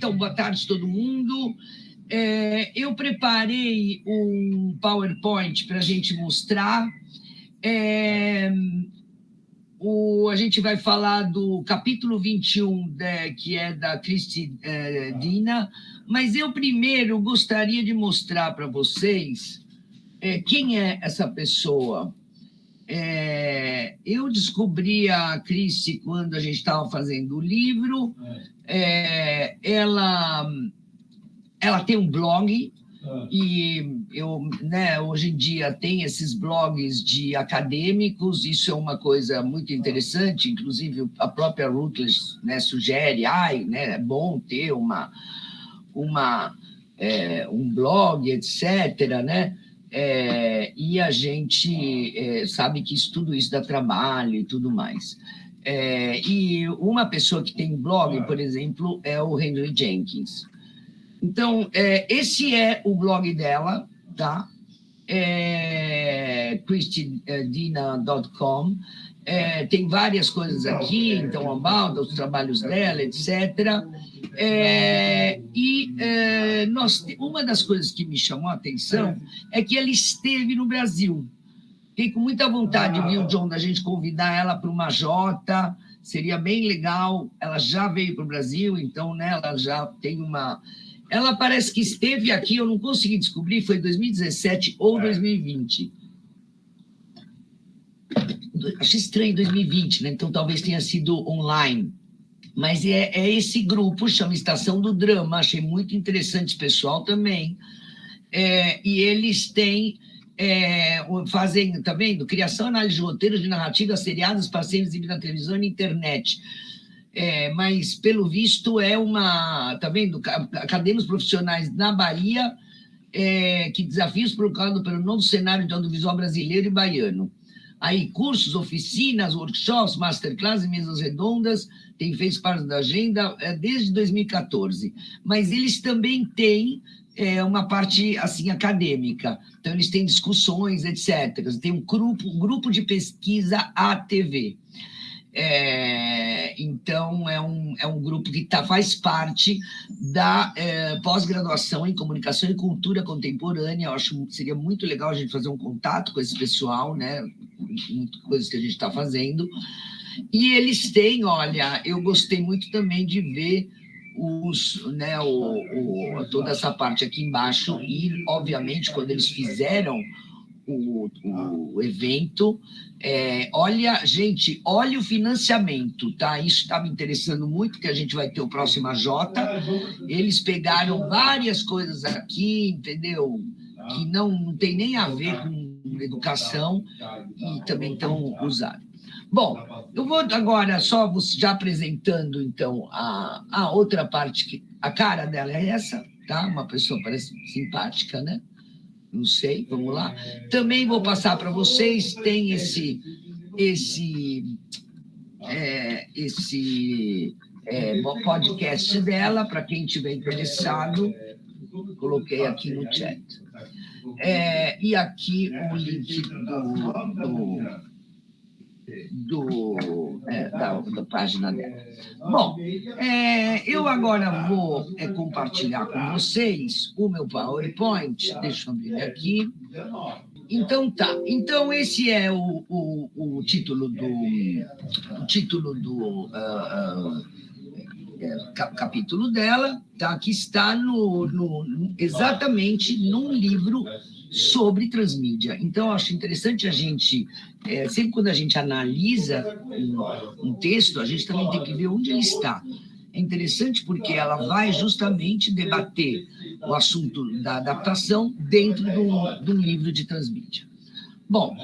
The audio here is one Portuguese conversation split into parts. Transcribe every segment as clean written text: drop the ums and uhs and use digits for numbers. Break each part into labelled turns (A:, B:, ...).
A: Então, boa tarde todo mundo. Eu preparei um PowerPoint para a gente mostrar. A gente vai falar do capítulo 21, que é da Christy Dina, mas eu primeiro gostaria de mostrar para vocês quem é essa pessoa. Eu descobri a Christy quando a gente estava fazendo o livro. Ela tem um blog, e hoje em dia tem esses blogs de acadêmicos, isso é uma coisa muito interessante, inclusive a própria Routledge, sugere, é bom ter um blog, etc., e a gente sabe que tudo isso dá trabalho e tudo mais. E uma pessoa que tem blog, por exemplo, é o Henry Jenkins. Então, esse é o blog dela, tá? christydina.com. Tem várias coisas aqui, então, about, os trabalhos dela, etc. Uma das coisas que me chamou a atenção é que ela esteve no Brasil. Fiquei com muita vontade, viu, John, da gente convidar ela para uma Jota, seria bem legal. Ela já veio para o Brasil, então, ela já tem uma... Ela parece que esteve aqui, eu não consegui descobrir, foi 2017 ou 2020. Achei estranho 2020, então talvez tenha sido online. Mas é esse grupo, chama Estação do Drama, achei muito interessante esse pessoal também. E eles fazem, tá vendo? Criação e análise de roteiros de narrativas, seriados, passeios exibidos na televisão e na internet. Mas, pelo visto, tá vendo? Acadêmicos profissionais na Bahia, que desafios provocados pelo novo cenário de audiovisual brasileiro e baiano. Aí, cursos, oficinas, workshops, masterclass e mesas redondas, fez parte da agenda desde 2014. Mas eles também têm uma parte, assim, acadêmica. Então, eles têm discussões, etc. Tem um grupo de pesquisa ATV. Então, é um grupo que faz parte da pós-graduação em Comunicação e Cultura Contemporânea. Eu acho que seria muito legal a gente fazer um contato com esse pessoal, muitas coisas que a gente está fazendo. E eles têm, olha, eu gostei muito também de ver toda essa parte aqui embaixo, e, obviamente, quando eles fizeram o evento, olha, gente, olha o financiamento, tá? Isso está me interessando muito, que a gente vai ter o próximo Jota. Eles pegaram várias coisas aqui, entendeu? Que não tem nem a ver com educação, e também estão usando. Bom, eu vou agora só já apresentando, então, a outra parte, a cara dela é essa, tá? Uma pessoa parece simpática, né? Não sei, vamos lá. Também vou passar para vocês, tem esse podcast dela, para quem estiver interessado, coloquei aqui no chat. E aqui o link da página dela. Bom, eu agora vou compartilhar com vocês o meu PowerPoint. Deixa eu abrir aqui. Então, tá. Então, esse é o título do capítulo dela, tá? Que está exatamente num livro sobre transmídia. Então, eu acho interessante a gente, sempre quando a gente analisa um texto, a gente também tem que ver onde ele está. É interessante porque ela vai justamente debater o assunto da adaptação dentro de um livro de transmídia. Bom,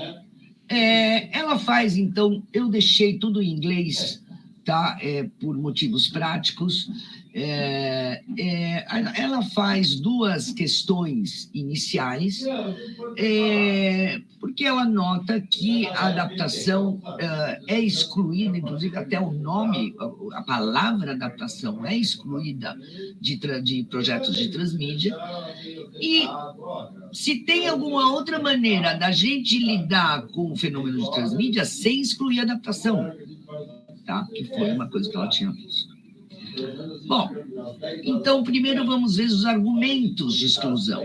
A: ela faz, então, eu deixei tudo em inglês, tá? Por motivos práticos. Ela faz duas questões iniciais, porque ela nota que a adaptação é excluída, inclusive até o nome, a palavra adaptação é excluída de projetos de transmídia, e se tem alguma outra maneira da gente lidar com o fenômeno de transmídia sem excluir a adaptação, tá? Que foi uma coisa que ela tinha visto. Bom, então, primeiro vamos ver os argumentos de exclusão.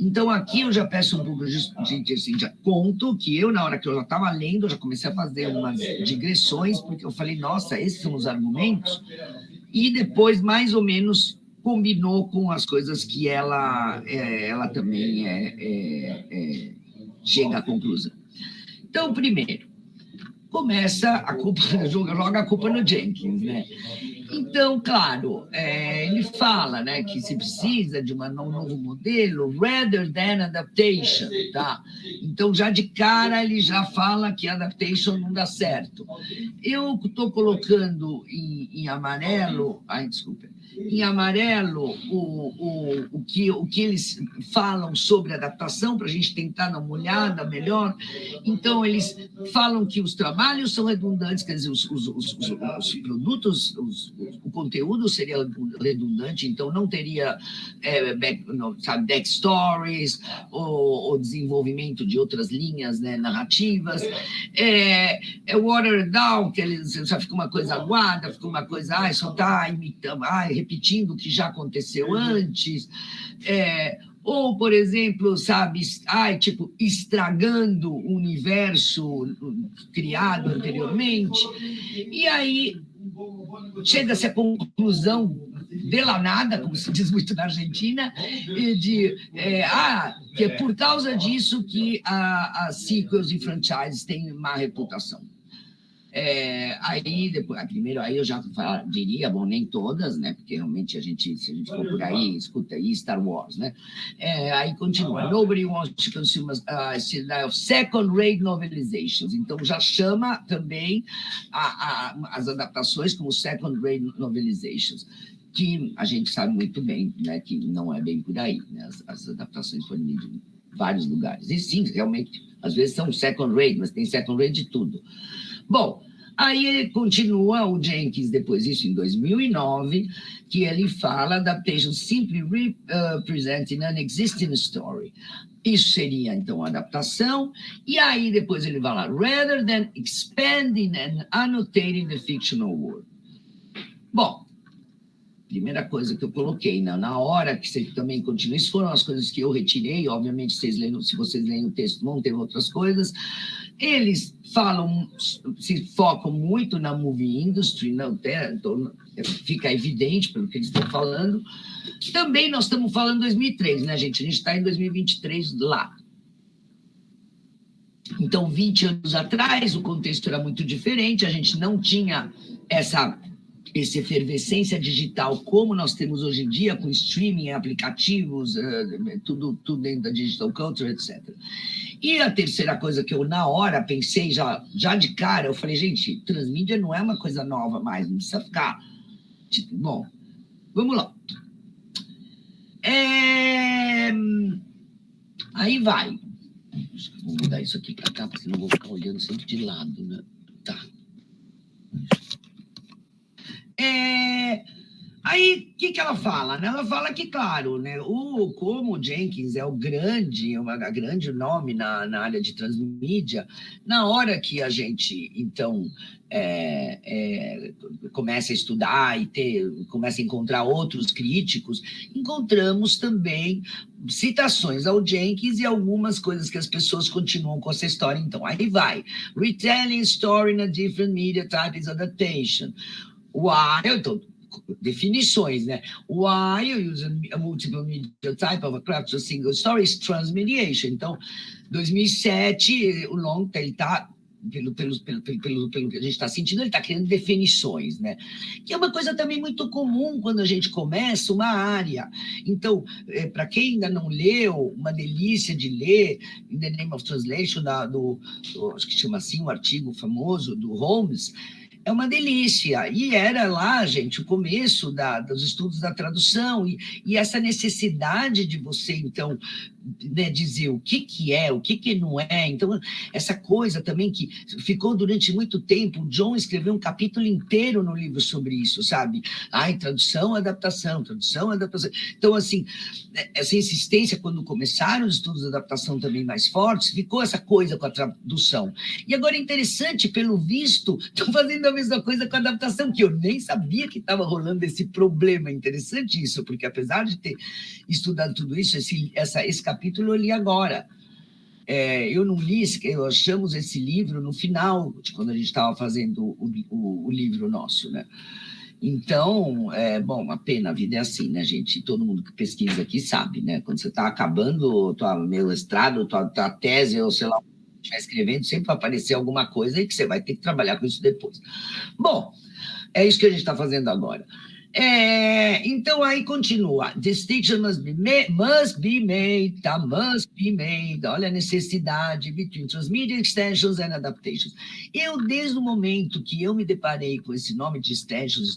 A: Então, aqui eu já peço um pouco assim, já conto que eu, na hora que eu já estava lendo, eu já comecei a fazer umas digressões, porque eu falei, nossa, esses são os argumentos, e depois, mais ou menos, combinou com as coisas que ela também chega à conclusão. Então, primeiro, começa a culpa, joga a culpa no Jenkins, né? Então, claro, ele fala, né, que se precisa de um novo modelo, rather than adaptation, tá? Então, já de cara, ele já fala que adaptation não dá certo. Eu estou colocando em amarelo, desculpa, em amarelo o que eles falam sobre adaptação, para a gente tentar dar uma olhada melhor. Então, eles falam que os trabalhos são redundantes, quer dizer, os produtos, o conteúdo seria redundante, então não teria backstories, ou desenvolvimento de outras linhas, né, narrativas. Watered down, que eles já fica uma coisa aguada, fica uma coisa, só está imitando, repetindo o que já aconteceu antes. Ou, por exemplo, sabe, tipo, estragando o universo criado anteriormente. E aí chega-se à conclusão de la nada, como se diz muito na Argentina, que é por causa disso que as sequels e franchises têm má reputação. Primeiro eu já diria, bom, nem todas, né? Porque realmente se a gente for por aí, escuta aí Star Wars, né? Aí continua. Nobody wants to consume a style of second-rate novelizations. Então já chama também as adaptações como second-rate novelizations, que a gente sabe muito bem, né? Que não é bem por aí, né? As adaptações foram de vários lugares. E sim, realmente, às vezes são second-rate, mas tem second-rate de tudo. Bom, aí ele continua, o Jenkins, depois disso, em 2009, que ele fala adaptation simply representing an existing story. Isso seria, então, adaptação. E aí, depois ele vai lá, rather than expanding and annotating the fictional world. Bom, primeira coisa que eu coloquei, na hora que você também continua, isso foram as coisas que eu retirei, obviamente, se vocês lerem o texto, vão ter outras coisas. Eles se focam muito na movie industry, então fica evidente pelo que eles estão falando. Também nós estamos falando em 2003, né, gente? A gente está em 2023 lá. Então, 20 anos atrás, o contexto era muito diferente, a gente não tinha essa efervescência digital como nós temos hoje em dia, com streaming, aplicativos, tudo dentro da digital culture, etc. E a terceira coisa que eu, na hora, pensei, já de cara, eu falei, gente, transmídia não é uma coisa nova mais, não precisa ficar... Bom, vamos lá. Aí vai. Vou mudar isso aqui para cá, porque senão eu vou ficar olhando sempre de lado, né? Tá. Aí, o que ela fala? Né? Ela fala que, claro, né, como o Jenkins é o grande nome na área de transmídia, na hora que a gente, então, começa a estudar e começa a encontrar outros críticos, encontramos também citações ao Jenkins e algumas coisas que as pessoas continuam com essa história. Então, aí vai. Retelling story in a different media type is adaptation. Então, definições, né? Why you use a multiple media type of a craft to single story is transmediation. Então, 2007, o Long, ele está, pelo que a gente está sentindo, ele está criando definições, né? Que é uma coisa também muito comum quando a gente começa uma área. Então, para quem ainda não leu, uma delícia de ler, In the Name of Translation, acho que chama assim, um artigo famoso do Holmes, é uma delícia. E era lá, gente, o começo dos estudos da tradução e essa necessidade de você, então, né, dizer o que é, o que não é. Então, essa coisa também que ficou durante muito tempo, o John escreveu um capítulo inteiro no livro sobre isso, sabe? Tradução, adaptação, tradução, adaptação. Então, assim, essa insistência, quando começaram os estudos de adaptação também mais fortes, ficou essa coisa com a tradução. E agora é interessante, pelo visto, estão fazendo a mesma coisa com a adaptação, que eu nem sabia que estava rolando esse problema. Interessante isso, porque apesar de ter estudado tudo isso, esse capítulo eu li agora. Eu não li, eu achamos esse livro no final, de quando a gente estava fazendo o livro nosso, né? Então, bom, uma pena, a vida é assim, né, gente? Todo mundo que pesquisa aqui sabe, né? Quando você está acabando meu mestrado, tua tese, ou sei lá, estiver escrevendo, sempre vai aparecer alguma coisa e que você vai ter que trabalhar com isso depois. Bom, é isso que a gente está fazendo agora. Então, aí continua. Distinction must be made, tá? Must be made. Olha a necessidade between transmedia extensions and adaptations. Desde o momento que eu me deparei com esse nome de extensions,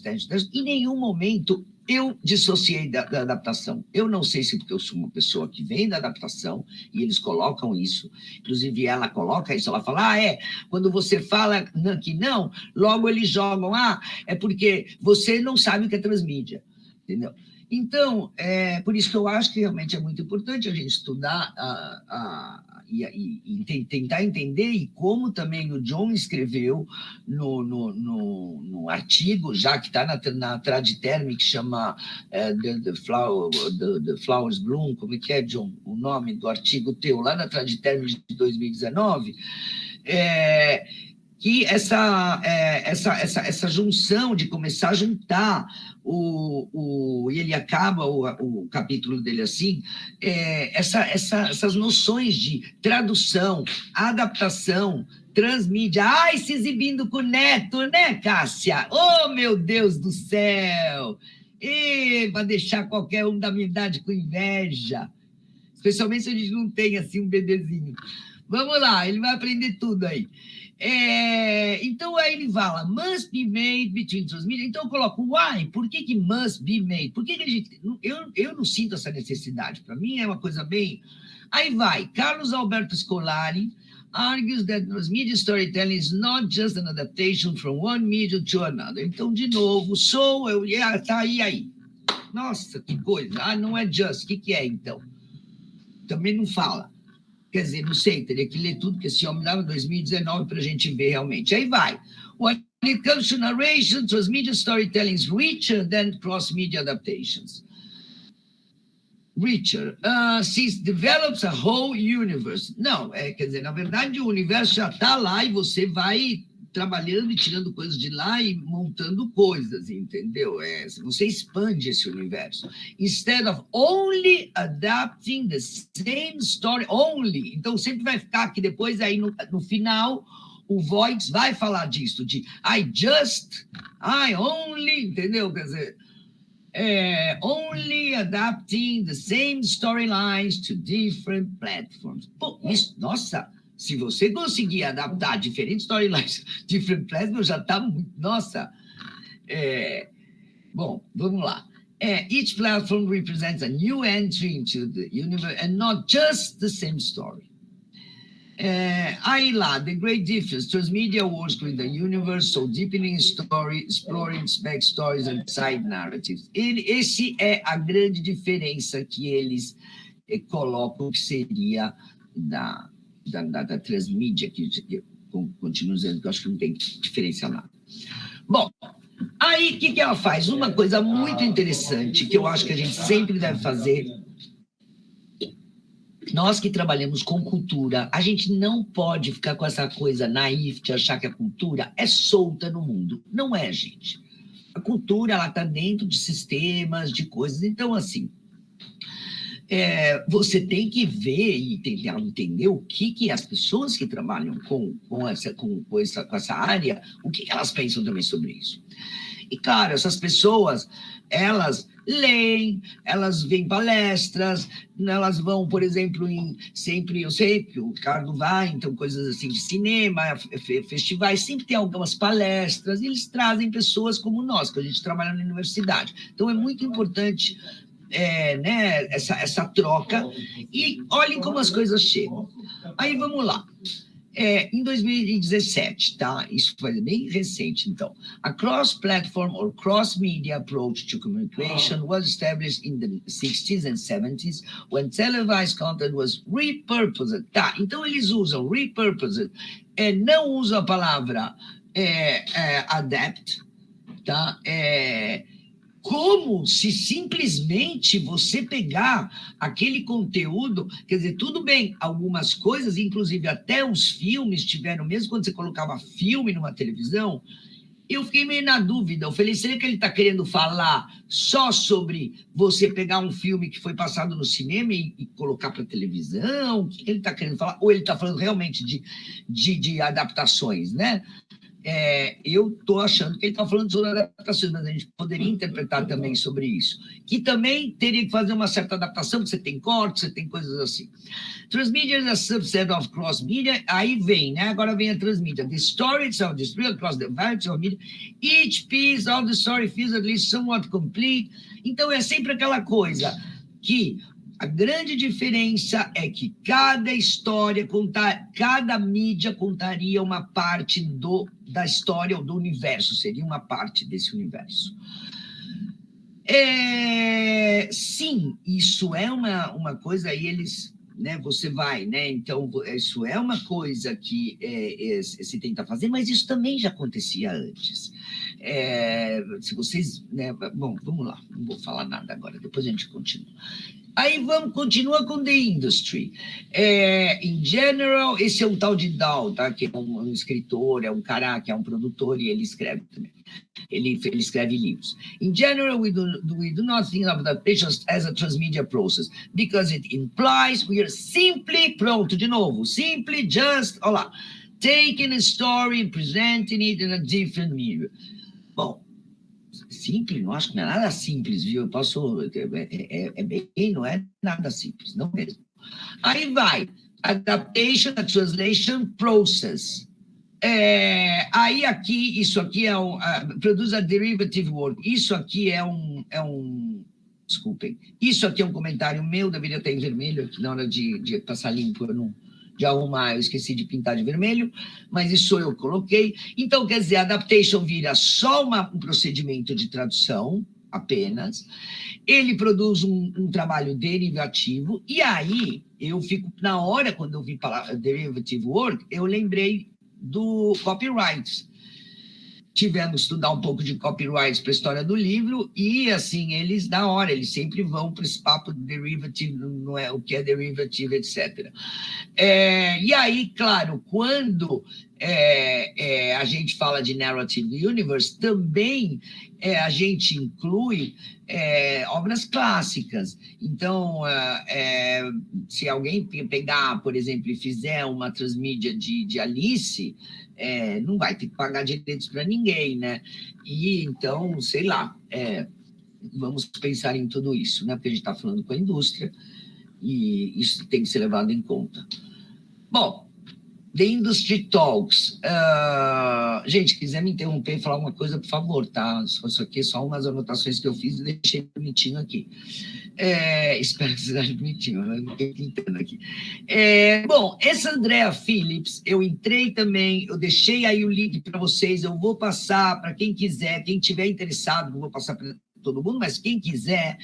A: em nenhum momento eu dissociei da adaptação. Eu não sei se porque eu sou uma pessoa que vem da adaptação, e eles colocam isso, inclusive ela coloca isso, ela fala, quando você fala que não, logo eles jogam, é porque você não sabe o que é transmídia, entendeu? Então, por isso que eu acho que realmente é muito importante a gente estudar e tentar entender, e como também o John escreveu no artigo, já que está na Traditerm, que chama the Flowers Bloom, como é que é, John? O nome do artigo teu, lá na Traditerm de 2019, que essa junção de começar a juntar e ele acaba o capítulo dele assim, essas noções de tradução, adaptação, transmídia, se exibindo com o neto, né, Cássia? Oh, meu Deus do céu! Para deixar qualquer um da minha idade com inveja, especialmente se a gente não tem assim um bebezinho. Vamos lá, ele vai aprender tudo aí. Então, aí ele fala, must be made between transmedia. Então, eu coloco why, por que must be made? Por que a gente... Eu não sinto essa necessidade, para mim é uma coisa bem... Aí vai, Carlos Alberto Scolari argues that transmedia storytelling is not just an adaptation from one medium to another. Então, de novo, tá aí. Nossa, que coisa. Não é just, o que é, então? Também não fala. Quer dizer, não sei, teria que ler tudo, porque esse homem dava 2019 para a gente ver realmente. Aí vai. When it comes to narration, transmedia storytelling is richer than cross-media adaptations. Richer. Since develops a whole universe. Não, quer dizer, na verdade, o universo já está lá e você vai trabalhando e tirando coisas de lá e montando coisas, entendeu? Você expande esse universo. Instead of only adapting the same story, only. Então, sempre vai ficar que depois, aí no final, o Voigt vai falar disso, de I only, entendeu? Quer dizer, only adapting the same storylines to different platforms. Pô, isso, nossa... Se você conseguir adaptar diferentes storylines, different platforms, já está muito... Nossa! Bom, vamos lá. Each platform represents a new entry into the universe and not just the same story. Aí lá, the great difference. Transmedia works with the universe, so deepening story, exploring backstories and side narratives. Esse é a grande diferença que eles colocam, que seria da transmídia, que eu continuo dizendo que eu acho que não tem diferença nada. Bom, aí o que ela faz? Uma coisa muito interessante, que eu acho que a gente sempre deve fazer, nós que trabalhamos com cultura, a gente não pode ficar com essa coisa naif de achar que a cultura é solta no mundo. Não é, gente. A cultura, ela está dentro de sistemas, de coisas. Então, assim, você tem que ver e tentar entender o que as pessoas que trabalham com essa área, o que elas pensam também sobre isso. E, claro, essas pessoas, elas leem, elas veem palestras, elas vão, por exemplo, eu sei que o Ricardo vai, então, coisas assim de cinema, festivais, sempre tem algumas palestras, e eles trazem pessoas como nós, que a gente trabalha na universidade. Então, é muito importante... né, essa troca, e olhem como as coisas chegam. Aí vamos lá. Em 2017, tá? Isso foi bem recente, então. A cross-platform or cross-media approach to communication was established in the 60s and 70s when televised content was repurposed. Tá, então eles usam repurposed, não usam a palavra adapt, tá? Como se simplesmente você pegar aquele conteúdo, quer dizer, tudo bem, algumas coisas, inclusive até os filmes tiveram, mesmo quando você colocava filme numa televisão, eu fiquei meio na dúvida. Eu falei, será que ele está querendo falar só sobre você pegar um filme que foi passado no cinema e colocar para televisão? O que ele está querendo falar? Ou ele está falando realmente de adaptações, né? Eu estou achando que ele está falando sobre adaptações, mas a gente poderia interpretar também sobre isso. Que também teria que fazer uma certa adaptação, porque você tem cortes, você tem coisas assim. Transmedia is a subset of cross-media, aí vem, né? Agora vem a transmedia. The story itself, distributed across the variety of media, each piece of the story feels at least somewhat complete. Então, é sempre aquela coisa que a grande diferença é que cada história, cada mídia contaria uma parte da história ou do universo, seria uma parte desse universo. Sim, isso é uma coisa, aí eles, né, você vai, né, então isso é uma coisa que se tenta fazer, mas isso também já acontecia antes. Se vocês, né, bom, vamos lá, não vou falar nada agora, depois a gente continua. Aí continua com The Industry. In general, esse é um tal de Dow, tá? Que é um escritor, é um cara que é um produtor e ele escreve também. Ele escreve livros. In general, we do not think of adaptation as a transmedia process, because it implies we are simply, pronto, de novo, simply just, olha lá, taking a story and presenting it in a different medium. Bom, simples, não acho que não é nada simples, viu? Eu posso. Não é nada simples, não mesmo. Aí vai, adaptation, a translation process. Aí aqui, isso aqui produz a derivative work. Isso aqui desculpem, isso aqui é um comentário meu, deveria estar em vermelho, aqui na hora de passar limpo, de arrumar, eu esqueci de pintar de vermelho, mas isso eu coloquei. Então, quer dizer, adaptation vira só um procedimento de tradução, apenas. Ele produz um trabalho derivativo, e aí eu fico, na hora, quando eu vi falar derivative work, eu lembrei do copyright. Tivemos que estudar um pouco de copyrights para a história do livro, e assim, eles, na hora, eles sempre vão para esse papo de derivative, não é o que é derivative, etc. E aí, claro, quando a gente fala de narrative universe, também a gente inclui obras clássicas. Então, se alguém pegar, por exemplo, e fizer uma transmídia de Alice, não vai ter que pagar direitos para ninguém, né? E então, sei lá, vamos pensar em tudo isso, né? Porque a gente está falando com a indústria e isso tem que ser levado em conta. Bom, The Industry Talks. Gente, quiser me interromper e falar alguma coisa, por favor, tá? Isso aqui é só umas anotações que eu fiz e deixei bonitinho aqui. Espero que vocês achem bonitinho, eu não estou pintando aqui. Bom, essa Andrea Phillips, eu entrei também, eu deixei aí o link para vocês, eu vou passar para quem quiser, quem tiver interessado, não vou passar para todo mundo, mas quem quiser,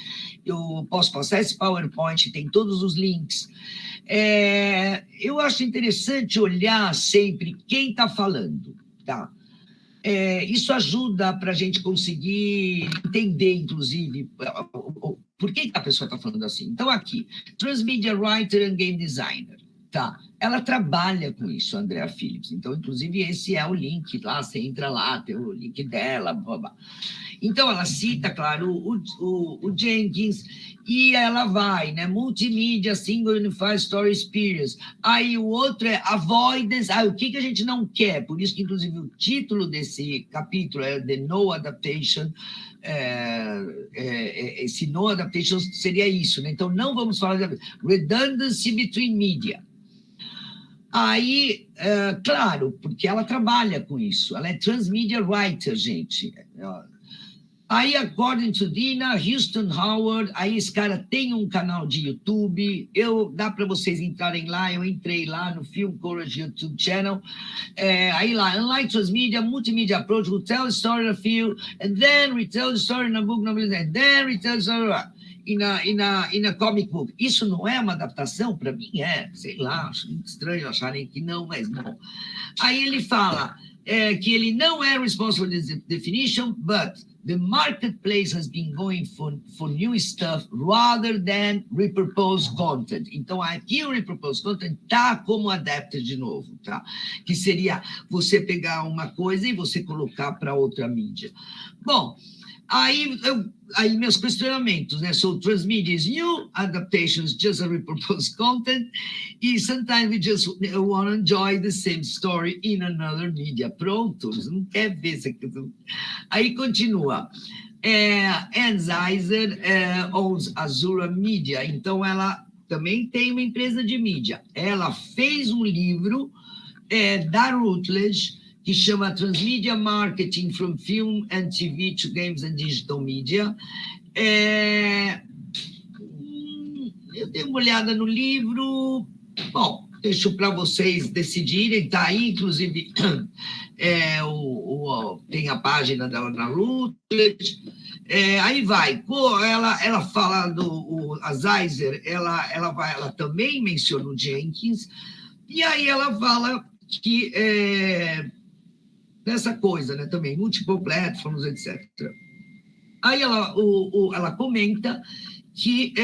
A: eu posso passar esse PowerPoint, tem todos os links. Eu acho interessante olhar sempre quem está falando, tá? Isso ajuda para a gente conseguir entender, inclusive, por que a pessoa está falando assim. Então, aqui, Transmedia Writer and Game Designer, tá? Ela trabalha com isso, Andrea Phillips. Então, inclusive, esse é o link lá, você entra lá, tem o link dela, blá, blá. Então, ela cita, claro, o Jenkins, e ela vai, né? Multimídia, Single Unified Story Experience. Aí o outro é Avoidance. O que a gente não quer? Por isso que, inclusive, o título desse capítulo é The No Adaptation. Esse No Adaptation seria isso, né? Então, não vamos falar de Redundancy Between Media. Aí, claro, porque ela trabalha com isso. Ela é Transmedia Writer, gente. Aí, according to Dina, Houston Howard, aí esse cara tem um canal de YouTube, dá para vocês entrarem lá, eu entrei lá no Film Courage YouTube channel, aí lá, unlike transmedia, multimedia approach will tell the story of film, and then retell the story in a book, and then retell the story in a comic book. Isso não é uma adaptação? Para mim sei lá, acho muito estranho acharem que não, mas não. Aí ele fala... que ele não é responsible for this definition, but the marketplace has been going for new stuff rather than repurposed content. Então, aqui o repurposed content está como adapted de novo, tá? Que seria você pegar uma coisa e você colocar para outra mídia. Bom, aí meus questionamentos, né? So, transmedia is new, adaptations just a repurposed content, e sometimes we just want to enjoy the same story in another media. Pronto, você não quer ver isso aqui. Aí continua. Anne Zeiser owns Azura Media, então ela também tem uma empresa de mídia. Ela fez um livro da Routledge, que chama Transmedia Marketing from Film and TV to Games and Digital Media. Eu dei uma olhada no livro, bom, deixo para vocês decidirem, está aí, inclusive, tem a página dela na Routledge. Aí vai, ela fala a Zeiser, ela também menciona o Jenkins, e aí ela fala que dessa coisa, né, também, multiple platforms, etc. Aí ela comenta que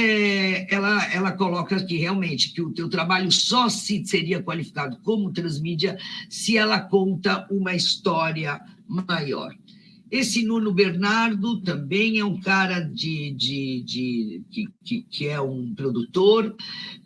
A: ela coloca que realmente que o teu trabalho só seria qualificado como transmídia se ela conta uma história maior. Esse Nuno Bernardo também é um cara que é um produtor,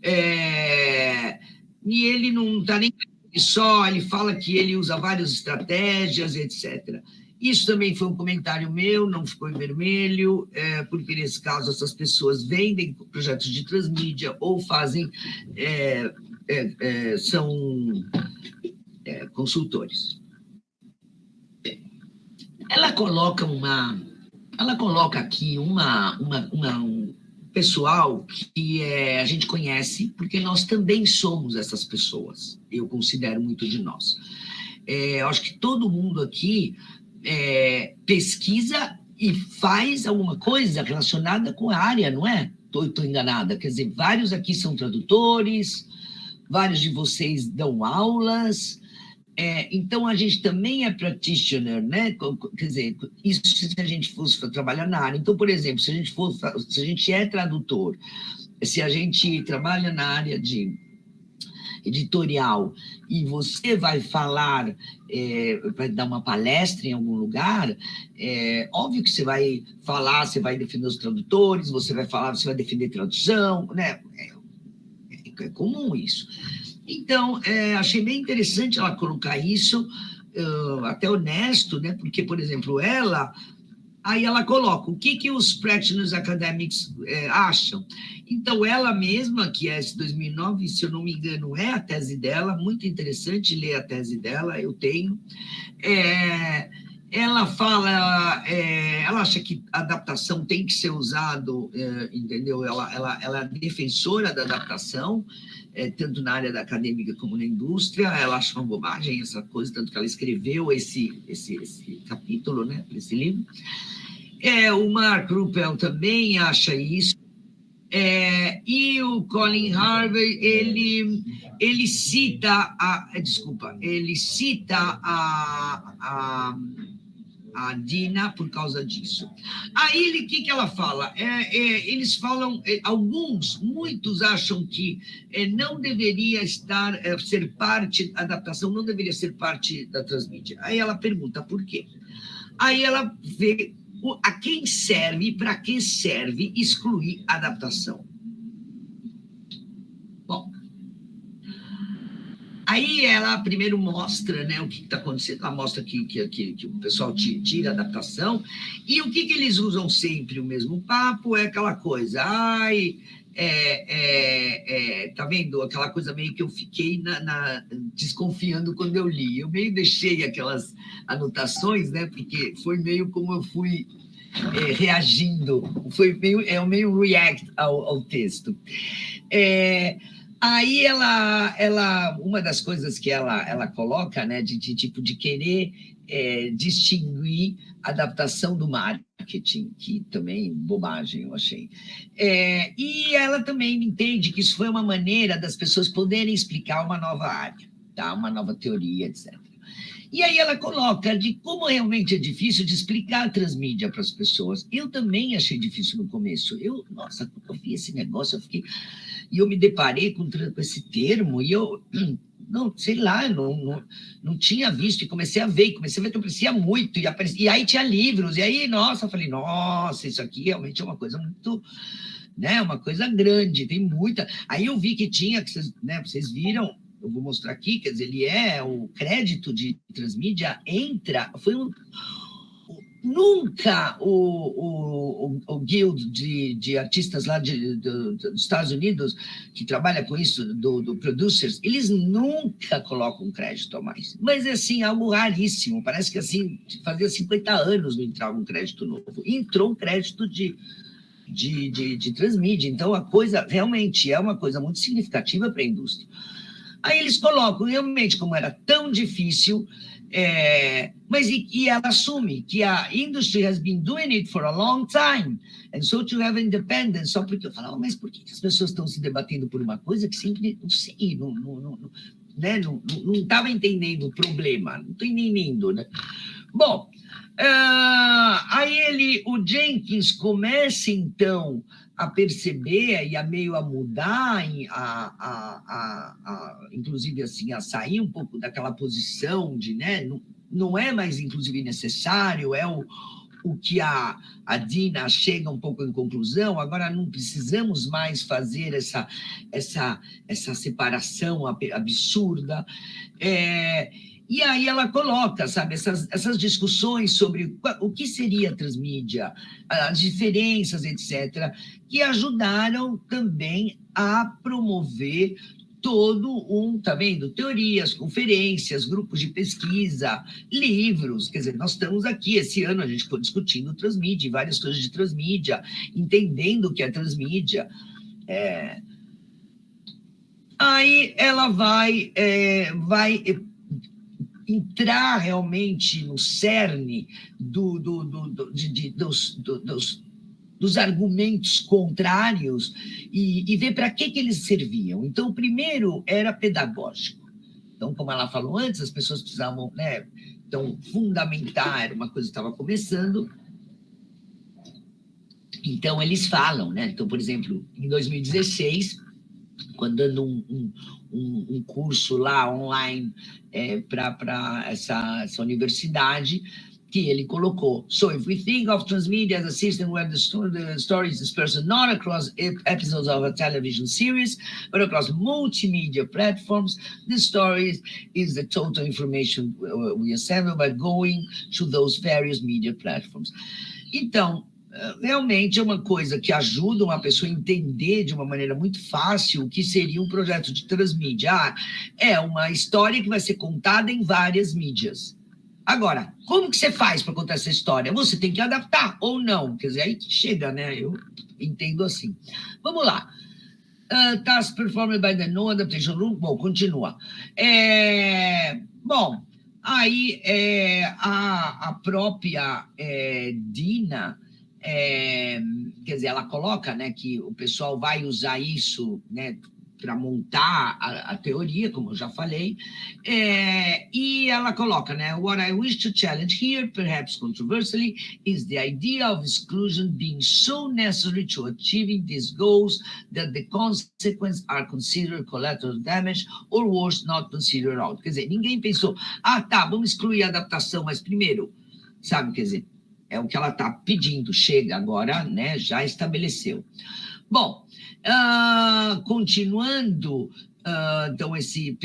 A: e ele não está nem só, ele fala que ele usa várias estratégias, etc. Isso também foi um comentário meu, não ficou em vermelho, porque nesse caso essas pessoas vendem projetos de transmídia ou fazem, são consultores. Ela coloca aqui um pessoal que a gente conhece, porque nós também somos essas pessoas, eu considero muito de nós. Eu acho que todo mundo aqui pesquisa e faz alguma coisa relacionada com a área, não é? Estou enganada, quer dizer, vários aqui são tradutores, vários de vocês dão aulas, então a gente também é practitioner, né? Quer dizer, isso se a gente fosse trabalhar na área. Então, por exemplo, se a gente é tradutor, se a gente trabalha na área de editorial e você vai falar, vai dar uma palestra em algum lugar, óbvio que você vai falar, você vai defender os tradutores, você vai falar, você vai defender tradução, né? É comum isso. Então, achei bem interessante ela colocar isso, até honesto, né? Porque, por exemplo, aí ela coloca o que os practitioners academics acham. Então, ela mesma, que é esse 2009, se eu não me engano, é a tese dela, muito interessante ler a tese dela, eu tenho. Ela fala, ela acha que a adaptação tem que ser usado, entendeu? Ela é defensora da adaptação, tanto na área da acadêmica como na indústria. Ela acha uma bobagem essa coisa, tanto que ela escreveu esse capítulo, né, esse livro. O Mark Ruppel também acha isso. E o Colin Harvey, ele cita a Dina por causa disso. Aí, o que ela fala? Eles falam, muitos acham que não deveria ser parte, a adaptação não deveria ser parte da transmídia. Aí ela pergunta por quê. Aí ela vê a quem serve e para que serve excluir a adaptação. Bom, aí ela primeiro mostra, né, o que está acontecendo, ela mostra que o pessoal tira a adaptação, e o que eles usam sempre, o mesmo papo, é aquela coisa, tá vendo? Aquela coisa meio que eu fiquei desconfiando quando eu li. Eu meio deixei aquelas anotações, né, porque foi meio como eu fui reagindo, foi meio react ao texto. Aí uma das coisas que ela coloca, né, de querer distinguir a adaptação do marketing, que também bobagem, eu achei. E ela também entende que isso foi uma maneira das pessoas poderem explicar uma nova área, tá? Uma nova teoria, etc. E aí ela coloca de como realmente é difícil de explicar a transmídia para as pessoas. Eu também achei difícil no começo. Nossa, quando eu vi esse negócio, e eu me deparei com esse termo, e eu, não, sei lá, não tinha visto, e comecei a ver que aparecia muito, e aí tinha livros, e aí, nossa, eu falei, nossa, isso aqui realmente é uma coisa muito, né, uma coisa grande, tem muita. Aí eu vi que tinha, vocês viram, eu vou mostrar aqui, quer dizer, o crédito de transmídia nunca o Guild de artistas lá dos Estados Unidos, que trabalha com isso, do Producers, eles nunca colocam crédito a mais. Mas, assim, algo raríssimo. Parece que, assim, fazia 50 anos não entrava um crédito novo. Entrou um crédito de transmídia. Então, a coisa realmente é uma coisa muito significativa para a indústria. Aí eles colocam, realmente, como era tão difícil, mas ela assume que a industry has been doing it for a long time, and so to have independence, só porque eu falava, mas por que as pessoas estão se debatendo por uma coisa que sempre, não sei, não estava entendendo o problema, não estou entendendo, né? Bom, aí o Jenkins começa, então, a perceber e a meio a mudar, inclusive assim, a sair um pouco daquela posição de, né, não é mais, inclusive, necessário, é o que a Dina chega um pouco em conclusão, agora não precisamos mais fazer essa separação absurda, e aí ela coloca, sabe, essas discussões sobre o que seria transmídia, as diferenças, etc., que ajudaram também a promover tá vendo? Teorias, conferências, grupos de pesquisa, livros, quer dizer, nós estamos aqui, esse ano a gente ficou discutindo transmídia, várias coisas de transmídia, entendendo o que é transmídia. Aí ela vai entrar realmente no cerne dos argumentos contrários e ver para que eles serviam. Então, o primeiro era pedagógico. Então, como ela falou antes, as pessoas precisavam, né, então, fundamentar, era uma coisa que estava começando. Então, eles falam, né? Então, por exemplo, em 2016, quando dando um curso lá online para essa universidade, que ele colocou. So, if we think of transmedia as a system where the story is dispersed not across episodes of a television series, but across multimedia platforms, the story is the total information we assemble by going to those various media platforms. Então, realmente é uma coisa que ajuda uma pessoa a entender de uma maneira muito fácil o que seria um projeto de transmídia. É uma história que vai ser contada em várias mídias. Agora, como que você faz para contar essa história? Você tem que adaptar ou não. Quer dizer, aí chega, né? Eu entendo assim. Vamos lá. Task performed by the no adaptation rule. Bom, continua. Bom, aí a própria Dina, quer dizer, ela coloca, né, que o pessoal vai usar isso, né, para montar a teoria, como eu já falei, e ela coloca, né, what I wish to challenge here, perhaps controversially, is the idea of exclusion being so necessary to achieving these goals that the consequences are considered collateral damage or worse, not considered out. Quer dizer, ninguém pensou, tá, vamos excluir a adaptação, mas primeiro, sabe, quer dizer, é o que ela está pedindo, chega agora, né, já estabeleceu. Bom, continuando, então, esse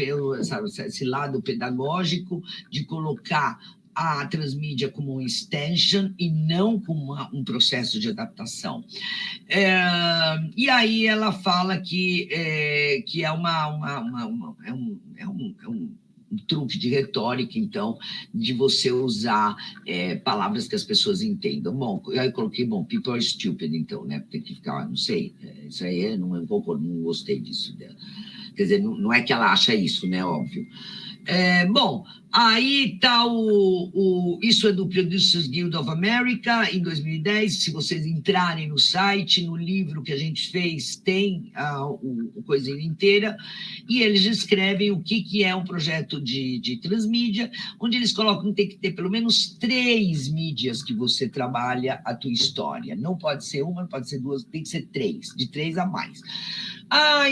A: lado pedagógico de colocar a transmídia como um extension e não como um processo de adaptação. E aí ela fala que é um truque de retórica, então, de você usar palavras que as pessoas entendam. Bom, eu coloquei, people are stupid, então, né? Tem que ficar, não sei, isso aí não gostei disso dela. Quer dizer, não é que ela acha isso, né? Óbvio. Bom, aí está isso é do Producers Guild of America, em 2010. Se vocês entrarem no site, no livro que a gente fez, tem a coisinha inteira, e eles descrevem o que é um projeto de transmídia, onde eles colocam que tem que ter pelo menos 3 mídias que você trabalha a tua história. Não pode ser uma, não pode ser 2, tem que ser 3, de 3 a mais.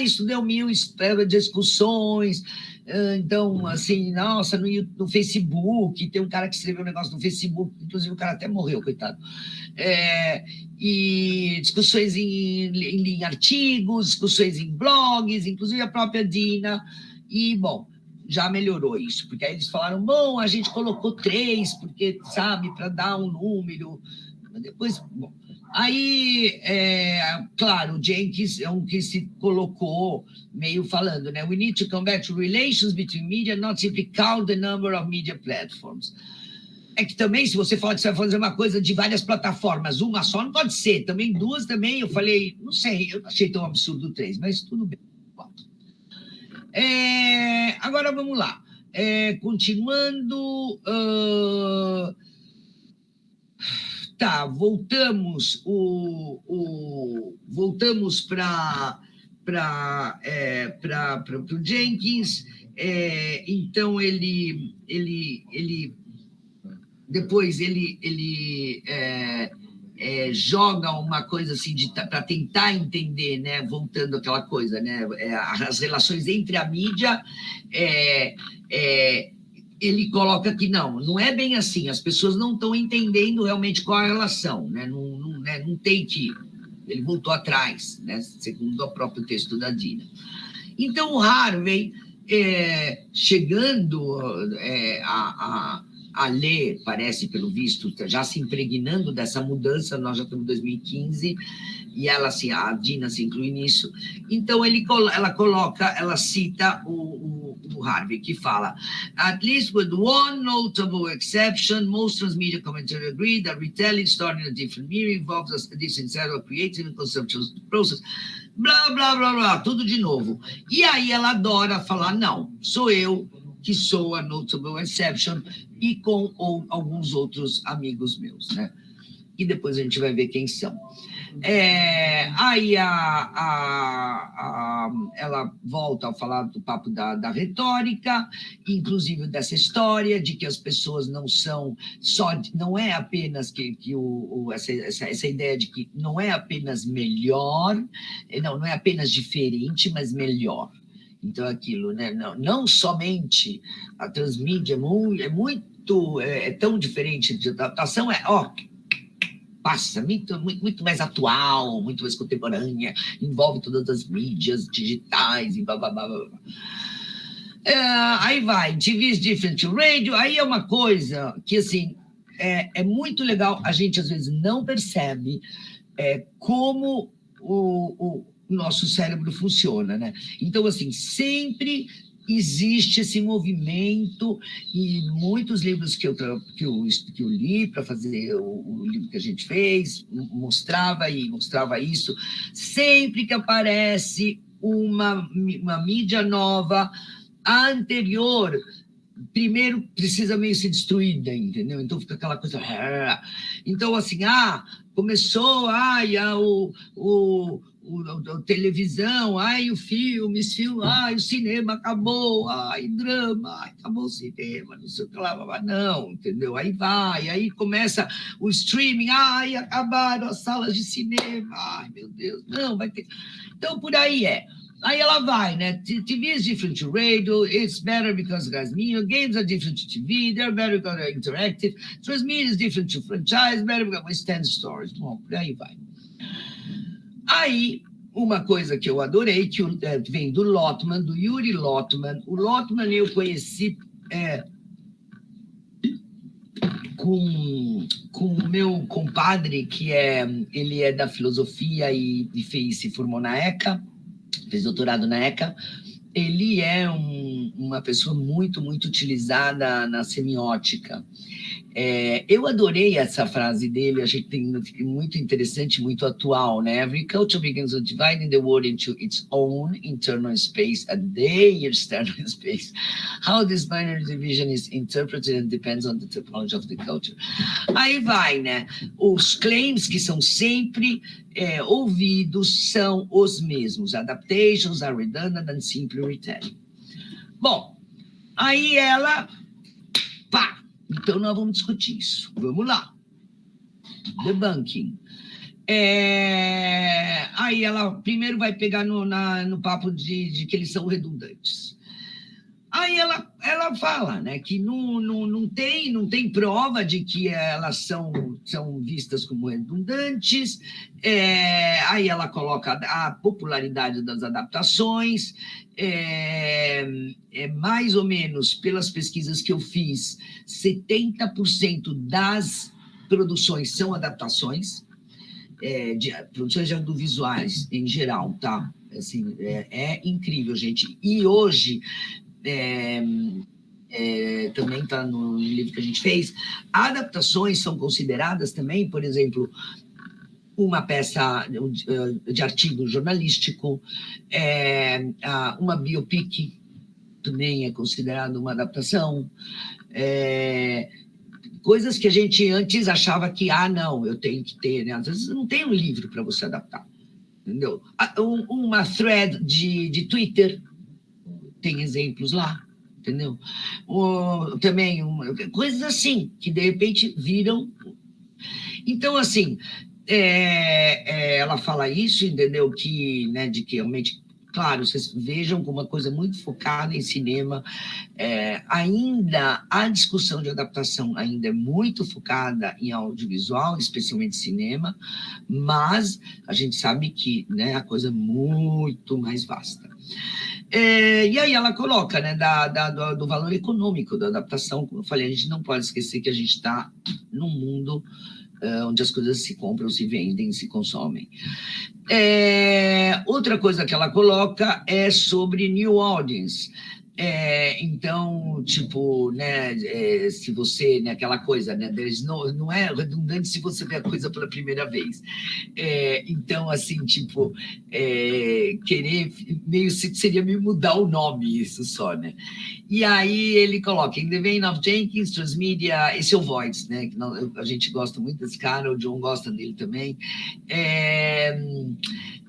A: Isso deu 1000 discussões. Então, assim, nossa, no Facebook, tem um cara que escreveu um negócio no Facebook, inclusive o cara até morreu, coitado. E discussões em artigos, discussões em blogs, inclusive a própria Dina. E, bom, já melhorou isso, porque aí eles falaram, bom, a gente colocou 3, porque, sabe, para dar um número. Depois, bom. Aí, claro, o Jenkins é um que se colocou meio falando, né? We need to come back to relations between media, not simply count the number of media platforms. É que também, se você fala que você vai fazer uma coisa de várias plataformas, uma só não pode ser, também 2 também, eu falei, não sei, eu não achei tão absurdo 3, mas tudo bem. Agora vamos lá. Continuando... Tá, voltamos para o Jenkins. Então depois ele joga uma coisa assim para tentar entender, né? Voltando àquela coisa, né? As relações entre a mídia. Ele coloca que não é bem assim, as pessoas não estão entendendo realmente qual é a relação, né? Não tem que... Ele voltou atrás, né? Segundo o próprio texto da Dina. Então, o Harvey, chegando a ler, parece, pelo visto, já se impregnando dessa mudança, nós já estamos em 2015, e ela, assim, a Dina se inclui nisso. Então, ela cita o Harvey, que fala, at least with one notable exception, most transmedia commentators agree that retelling starting a different meaning involves a different set of creative and conceptual process, blá, blá, blá, blá, tudo de novo. E aí ela adora falar, não, sou eu que sou a notable exception, e com alguns outros amigos meus, né? E depois a gente vai ver quem são. Aí ela volta a falar do papo da retórica, inclusive dessa história de que as pessoas não são só... Não é apenas essa ideia de que não é apenas melhor, não é apenas diferente, mas melhor. Então, aquilo, né? Não somente a transmídia é tão diferente de adaptação, passa, muito mais atual, muito mais contemporânea, envolve todas as mídias digitais e blá, blá, blá, blá. Aí vai, TV is different to radio, aí é uma coisa que, assim, é muito legal, a gente às vezes não percebe como o nosso cérebro funciona, né? Então, assim, sempre existe esse movimento, e muitos livros que eu li para fazer o livro que a gente fez, mostrava isso. Sempre que aparece uma mídia nova, a anterior, primeiro precisa meio ser destruída, entendeu? Então fica aquela coisa... Então, assim, começou, a televisão, o filme, o cinema acabou, drama, acabou o cinema, não sei o que lá, não, entendeu? Aí vai, aí começa o streaming, acabaram as salas de cinema, meu Deus, não, vai ter... Então, por aí Aí ela vai, né? TV is different to radio, it's better because it has media, games are different to TV, they're better because they're interactive, transmedia is different to franchise, better because we stand stories. Bom, por aí vai. Aí, uma coisa que eu adorei, que vem do Lotman, do Yuri Lotman. O Lotman eu conheci com o meu compadre, que ele é da filosofia e se formou na ECA, fez doutorado na ECA. Ele é um uma pessoa muito, muito utilizada na semiótica. Eu adorei essa frase dele, achei que tem muito interessante, muito atual, né? Every culture begins with dividing the world into its own internal space and their external space. How this binary division is interpreted and depends on the typology of the culture. Aí vai, né? Os claims que são sempre ouvidos são os mesmos. Adaptations are redundant and simply retelling. Bom, aí ela... Pá! Então, nós vamos discutir isso. Vamos lá. Debunking. Aí ela primeiro vai pegar no papo de que eles são redundantes. Aí ela fala, né, que não tem prova de que elas são vistas como redundantes. Aí ela coloca a popularidade das adaptações. Mais ou menos, pelas pesquisas que eu fiz, 70% das produções são adaptações, produções de audiovisuais em geral, tá? Assim, é incrível, gente. E hoje... também está no livro que a gente fez, adaptações são consideradas também, por exemplo, uma peça de artigo jornalístico, uma biopic também é considerada uma adaptação, coisas que a gente antes achava que, não, eu tenho que ter, né? Às vezes não tem um livro para você adaptar, entendeu? Uma thread de Twitter, tem exemplos lá, entendeu? Também coisas assim, que de repente viram. Então, assim, ela fala isso, entendeu? Que, né, de que realmente, claro, vocês vejam como uma coisa muito focada em cinema. Ainda a discussão de adaptação ainda é muito focada em audiovisual, especialmente cinema, mas a gente sabe que, né, a coisa é muito mais vasta. E aí ela coloca, né, do valor econômico da adaptação. Como eu falei, a gente não pode esquecer que a gente está num mundo onde as coisas se compram, se vendem, se consomem. Outra coisa que ela coloca é sobre new audience. Então, tipo, né, se você, né, aquela coisa, né, não é redundante se você vê a coisa pela primeira vez. Então, assim, tipo, querer, seria me mudar o nome, isso só, né? E aí ele coloca, in the vein of Jenkins, Transmedia, esse é o Voice, né, que a gente gosta muito desse cara, o John gosta dele também.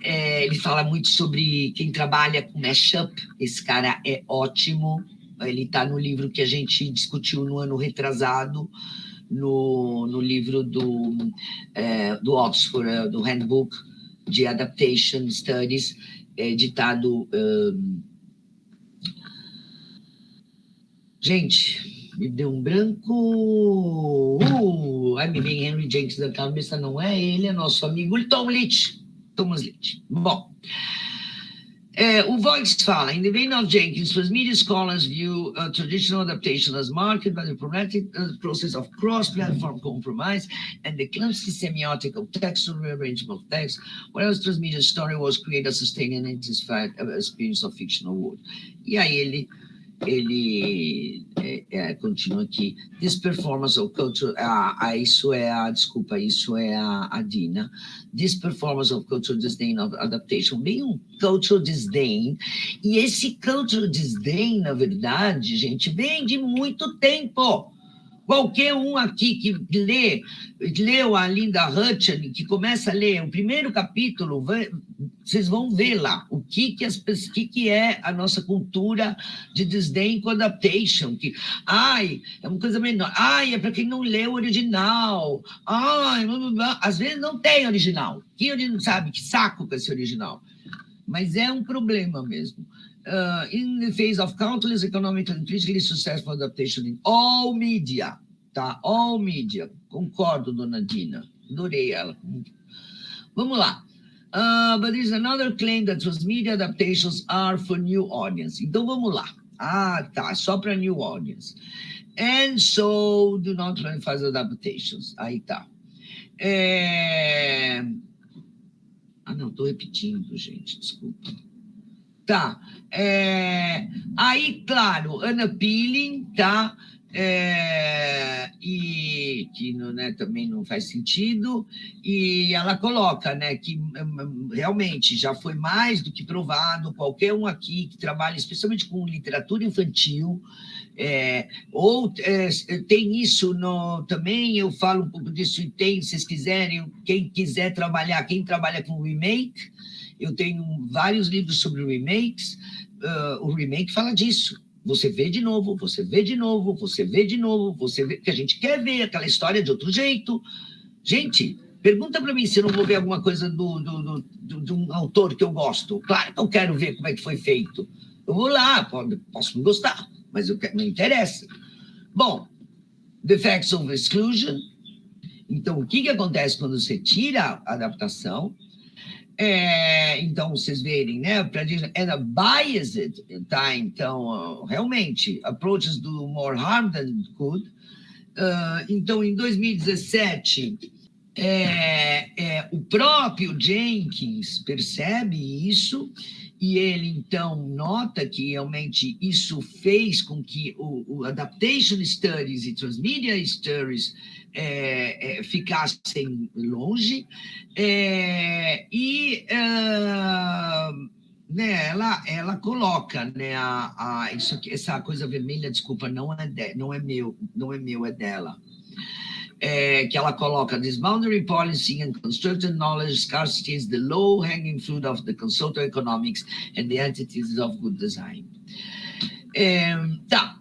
A: Ele fala muito sobre quem trabalha com mashup, esse cara é ótimo, ele está no livro que a gente discutiu no ano retrasado, no livro do Oxford, do Handbook de Adaptation Studies, editado... Gente, me deu um branco... Aí me vem Henry Jenkins da cabeça, não é ele, é nosso amigo Thomas Leach. Bom, o Voice fala, in the vein of Jenkins, media scholars view traditional adaptation as marked by the problematic process of cross-platform compromise and the clumsy semiotic of textual rearrangement of text, whereas transmedia story was created as sustaining and intensified experience of fictional world. E aí ele continua aqui. This performance of culture... isso é a Dina. This performance of cultural disdain of adaptation. Bem um cultural disdain. E esse cultural disdain, na verdade, gente, vem de muito tempo. Qualquer um aqui que leu a Linda Hutchins, que começa a ler o primeiro capítulo, vocês vão ver lá o que é a nossa cultura de desdém com adaptation. É uma coisa menor. É para quem não leu o original. Às vezes não tem original. Quem não sabe que saco com esse original? Mas é um problema mesmo. In the face of countless economic and politically successful adaptation in all media, tá? All media. Concordo, dona Dina. Adorei ela. Vamos lá. But there's another claim that transmedia adaptations are for new audience. Então, vamos lá. Tá. Só para new audience. And so, do not clarify adaptations. Aí tá. Não, estou repetindo, gente. Desculpa. Tá. Aí, claro, Anna Peeling, tá? E que não, né, também não faz sentido, e ela coloca, né, que realmente já foi mais do que provado, qualquer um aqui que trabalha especialmente com literatura infantil, tem isso também, eu falo um pouco disso e tem, se vocês quiserem, quem quiser trabalhar, quem trabalha com remake, eu tenho vários livros sobre remakes, o remake fala disso. Você vê de novo, você vê de novo, você vê de novo, você vê, porque a gente quer ver aquela história de outro jeito. Gente, pergunta para mim se eu não vou ver alguma coisa de um autor que eu gosto. Claro que eu quero ver como é que foi feito. Eu vou lá, posso não gostar, mas não interessa. Bom, The Facts of Exclusion. Então, o que acontece quando você tira a adaptação? Então, vocês verem, né? And a biased, tá? Então, realmente, approaches do more harm than good. Então, em 2017, o próprio Jenkins percebe isso e ele, então, nota que realmente isso fez com que o Adaptation Studies e Transmedia Studies ficassem longe, né, ela coloca, né, isso aqui, essa coisa vermelha, desculpa, não é meu, é dela. Que ela coloca: this boundary policy and constructed knowledge scarcity is the low-hanging fruit of the consultant economics and the entities of good design. Tá.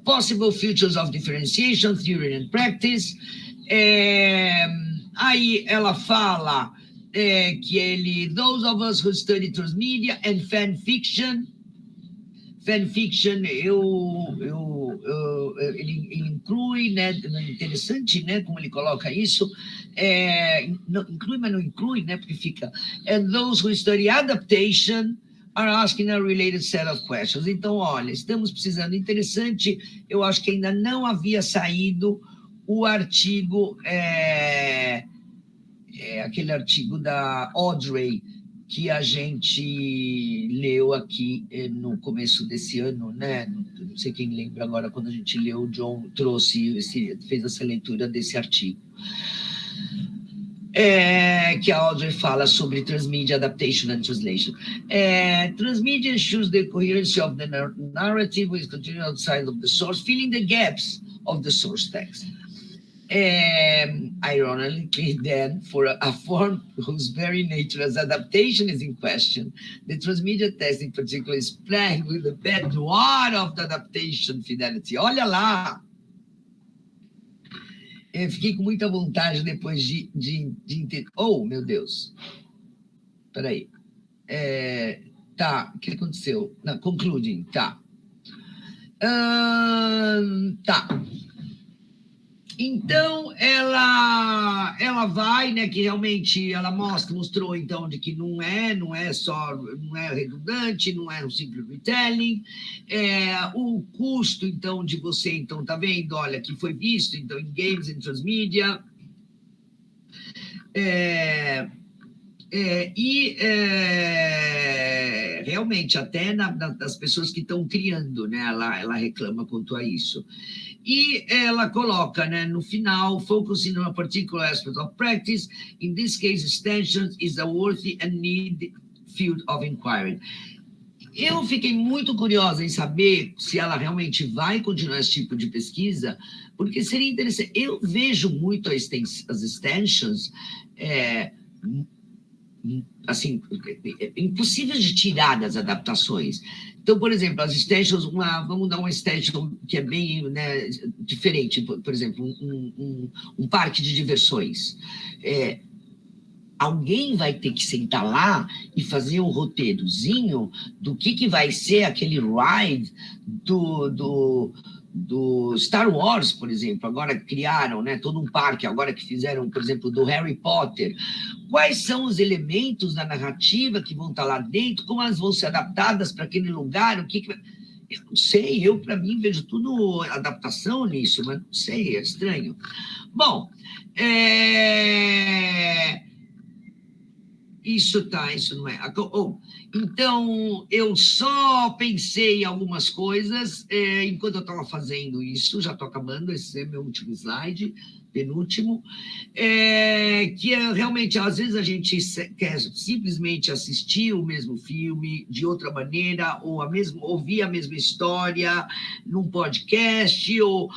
A: Possible futures of differentiation, theory and practice. Aí ela fala que those of us who study transmedia and fan fiction, ele inclui, né, interessante, né, como ele coloca isso, inclui, mas não inclui, né, porque fica, and those who study adaptation are asking a related set of questions. Então, olha, estamos precisando, interessante, eu acho que ainda não havia saído o artigo, aquele artigo da Audrey, que a gente leu aqui no começo desse ano, né? Não sei quem lembra agora, quando a gente leu, o John fez essa leitura desse artigo. Que a Audrey fala sobre Transmedia Adaptation and Translation. Transmedia ensures the coherence of the narrative with continuing outside of the source, filling the gaps of the source text. Ironically, then, for a form whose very nature as adaptation is in question, the transmedia text in particular is plagued with the bad noir of the adaptation fidelity. Olha lá! Eu fiquei com muita vontade depois de entender. Oh, meu Deus! Espera aí. Tá, o que aconteceu? Não, concluding, tá. Tá. Então, ela vai, né, que realmente ela mostrou, então, de que não é redundante, não é um simples retelling. O custo, então, de você, então, tá vendo? Olha, que foi visto, então, em Games and Transmedia. Realmente, até das pessoas que estão criando, né, ela reclama quanto a isso. E ela coloca, né, no final, focusing on a particular aspect of practice, in this case, extensions is a worthy and needed field of inquiry. Eu fiquei muito curiosa em saber se ela realmente vai continuar esse tipo de pesquisa, porque seria interessante. Eu vejo muito as extensions, assim, impossíveis de tirar das adaptações. Então, por exemplo, as extensions, vamos dar uma extension que é bem, né, diferente, por exemplo, um parque de diversões. Alguém vai ter que sentar lá e fazer um roteirozinho do que vai ser aquele ride do Star Wars, por exemplo. Agora criaram, né, todo um parque, agora que fizeram, por exemplo, do Harry Potter. Quais são os elementos da narrativa que vão estar lá dentro? Como elas vão ser adaptadas para aquele lugar? Eu não sei, para mim, vejo tudo adaptação nisso, mas não sei, é estranho. Bom, Isso tá, isso não é. Então, eu só pensei em algumas coisas enquanto eu estava fazendo isso, já estou acabando, esse é meu último slide, penúltimo, que realmente, às vezes, a gente quer simplesmente assistir o mesmo filme de outra maneira, ou ouvir a mesma história num podcast, ou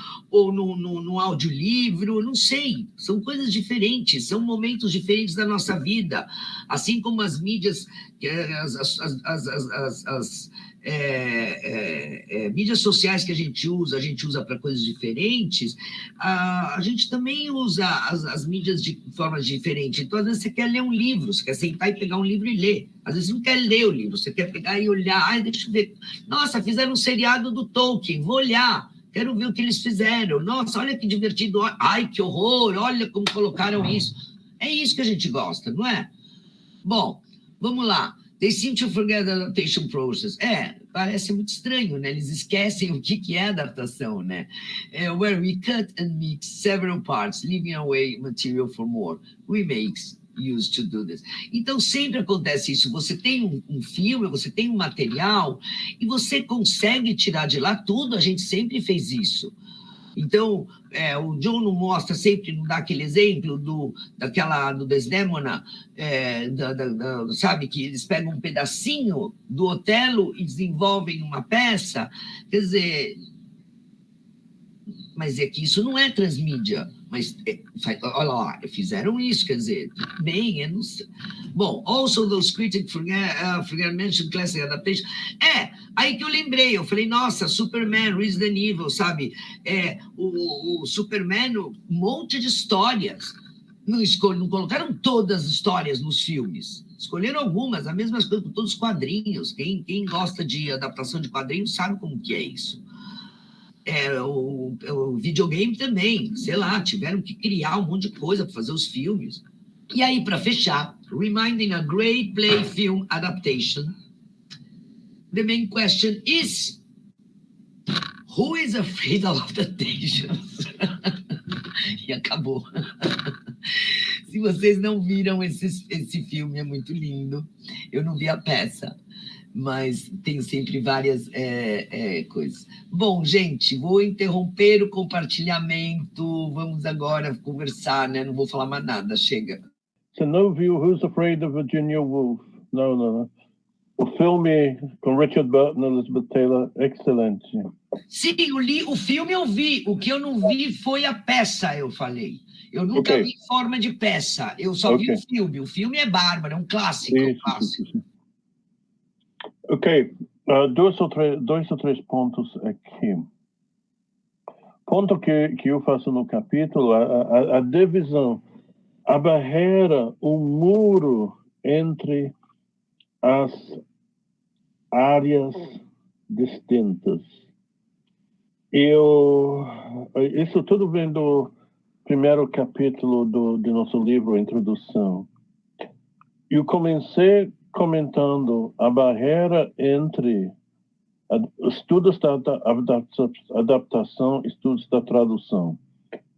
A: num audiolivro, não sei, são coisas diferentes, são momentos diferentes da nossa vida, assim como as mídias, mídias sociais que a gente usa para coisas diferentes, a gente também usa as mídias de formas diferentes. Então, às vezes, você quer ler um livro, você quer sentar e pegar um livro e ler. Às vezes, não quer ler o livro, você quer pegar e olhar. Ai, deixa eu ver. Nossa, fizeram um seriado do Tolkien, vou olhar. Quero ver o que eles fizeram. Nossa, olha que divertido. Ai, que horror, olha como colocaram isso. É isso que a gente gosta, não é? Bom, vamos lá. They seem to forget the adaptation process. Parece muito estranho, né? Eles esquecem o que é adaptação, né? Where we cut and mix several parts, leaving away material for more. Remakes used to do this. Então, sempre acontece isso. Você tem um filme, você tem um material, e você consegue tirar de lá tudo. A gente sempre fez isso. Então, o John não mostra sempre, não dá aquele exemplo do Desdémona, sabe, que eles pegam um pedacinho do Otelo e desenvolvem uma peça. Quer dizer, mas é que isso não é transmídia. Mas, olha lá, fizeram isso, quer dizer, bem, não sei. Bom, also those critics forget mention classic adaptation. Aí que eu lembrei, eu falei, nossa, Superman, Resident Evil, sabe? O Superman, um monte de histórias. Não colocaram todas as histórias nos filmes. Escolheram algumas, a mesma coisa com todos os quadrinhos. Quem gosta de adaptação de quadrinhos sabe como que é isso. O videogame também, sei lá, tiveram que criar um monte de coisa para fazer os filmes. E aí, para fechar, reminding a great play film adaptation, the main question is, who is afraid of adaptations? E acabou. Se vocês não viram esse filme, é muito lindo. Eu não vi a peça, mas tem sempre várias coisas. Bom, gente, vou interromper o compartilhamento. Vamos agora conversar, né? Não vou falar mais nada, chega.
B: Você não viu Who's Afraid of Virginia Woolf? Não. O filme com Richard Burton e Elizabeth Taylor, excelente.
A: Sim, o filme eu vi. O que eu não vi foi a peça, eu falei. Eu nunca vi em forma de peça. Eu só vi o filme. O filme é bárbaro, é um clássico.
B: Isso. Ok, dois ou três pontos aqui. Ponto que eu faço no capítulo, a divisão, a barreira, o muro entre as áreas distintas. Isso tudo vem do primeiro capítulo do nosso livro, Introdução. Eu comecei comentando a barreira entre estudos da adaptação e estudos da tradução,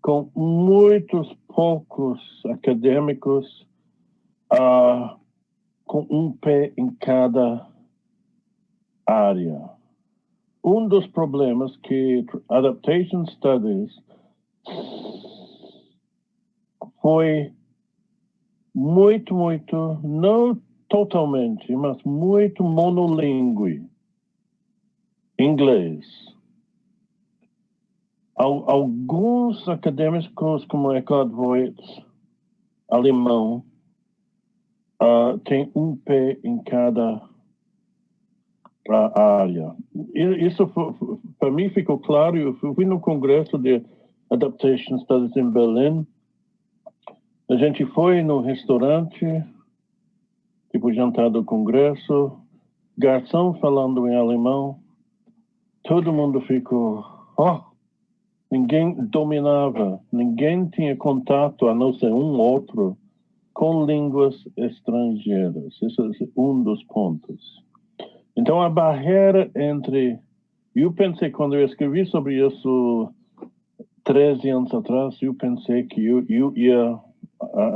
B: com muitos poucos acadêmicos com um pé em cada área. Um dos problemas que Adaptation Studies foi muito, não totalmente, mas muito monolíngue. Inglês. Alguns acadêmicos, como Eckhard Voigt, alemão, tem um pé em cada área. Isso, para mim, ficou claro. Eu fui no congresso de Adaptation Studies em Berlim. A gente foi no restaurante, tipo jantar do congresso, garçom falando em alemão. Todo mundo ficou, ninguém dominava, ninguém tinha contato, a não ser um outro, com línguas estrangeiras. Esse é um dos pontos. Então, a barreira entre... Eu pensei, quando eu escrevi sobre isso 13 anos atrás, eu pensei que eu ia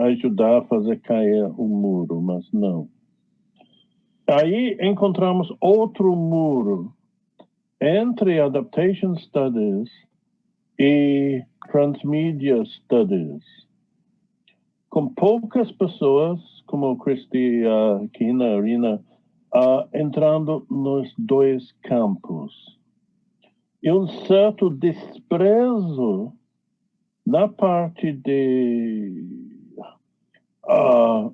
B: ajudar a fazer cair o muro, mas não. Aí encontramos outro muro entre Adaptation Studies e Transmedia Studies. Com poucas pessoas, como Christy, Kina, Rina, entrando nos dois campos. E um certo desprezo na parte de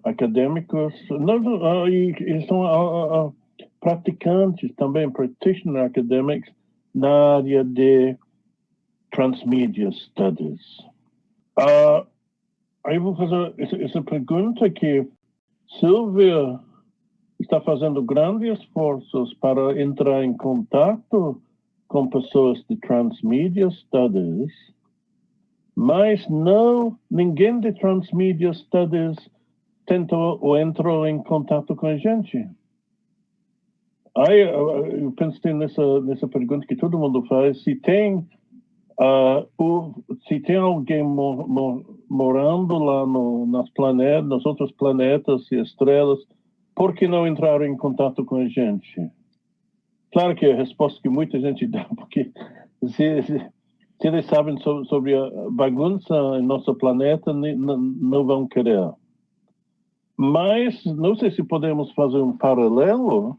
B: acadêmicos, e são praticantes também, practitioner academics, na área de Transmedia Studies. Aí vou fazer essa pergunta que Silvia está fazendo grandes esforços para entrar em contato com pessoas de Transmedia Studies, mas ninguém de Transmedia Studies tentou ou entrou em contato com a gente. Aí eu pensei nessa pergunta que todo mundo faz, se tem alguém morando lá nos outros planetas e estrelas, por que não entraram em contato com a gente? Claro que a resposta que muita gente dá, porque se eles sabem sobre a bagunça em nosso planeta, não vão querer. Mas não sei se podemos fazer um paralelo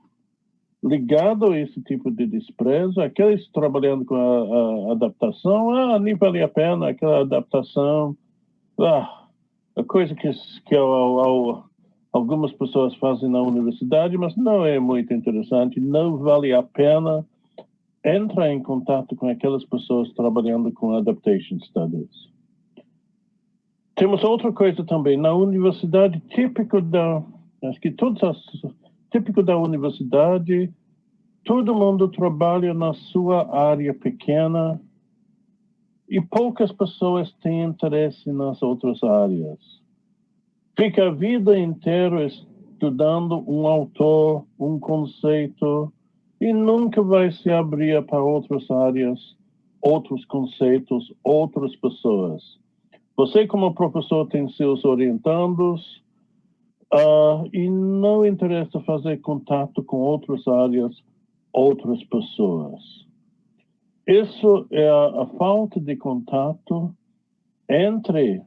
B: ligado a esse tipo de desprezo, aqueles trabalhando com a adaptação, nem vale a pena aquela adaptação, a coisa que algumas pessoas fazem na universidade, mas não é muito interessante, não vale a pena entrar em contato com aquelas pessoas trabalhando com Adaptation Studies. Temos outra coisa também, na universidade, típico da universidade, todo mundo trabalha na sua área pequena e poucas pessoas têm interesse nas outras áreas. Fica a vida inteira estudando um autor, um conceito, e nunca vai se abrir para outras áreas, outros conceitos, outras pessoas. Você, como professor, tem seus orientandos, e não interessa fazer contato com outras áreas, outras pessoas. Isso é a falta de contato entre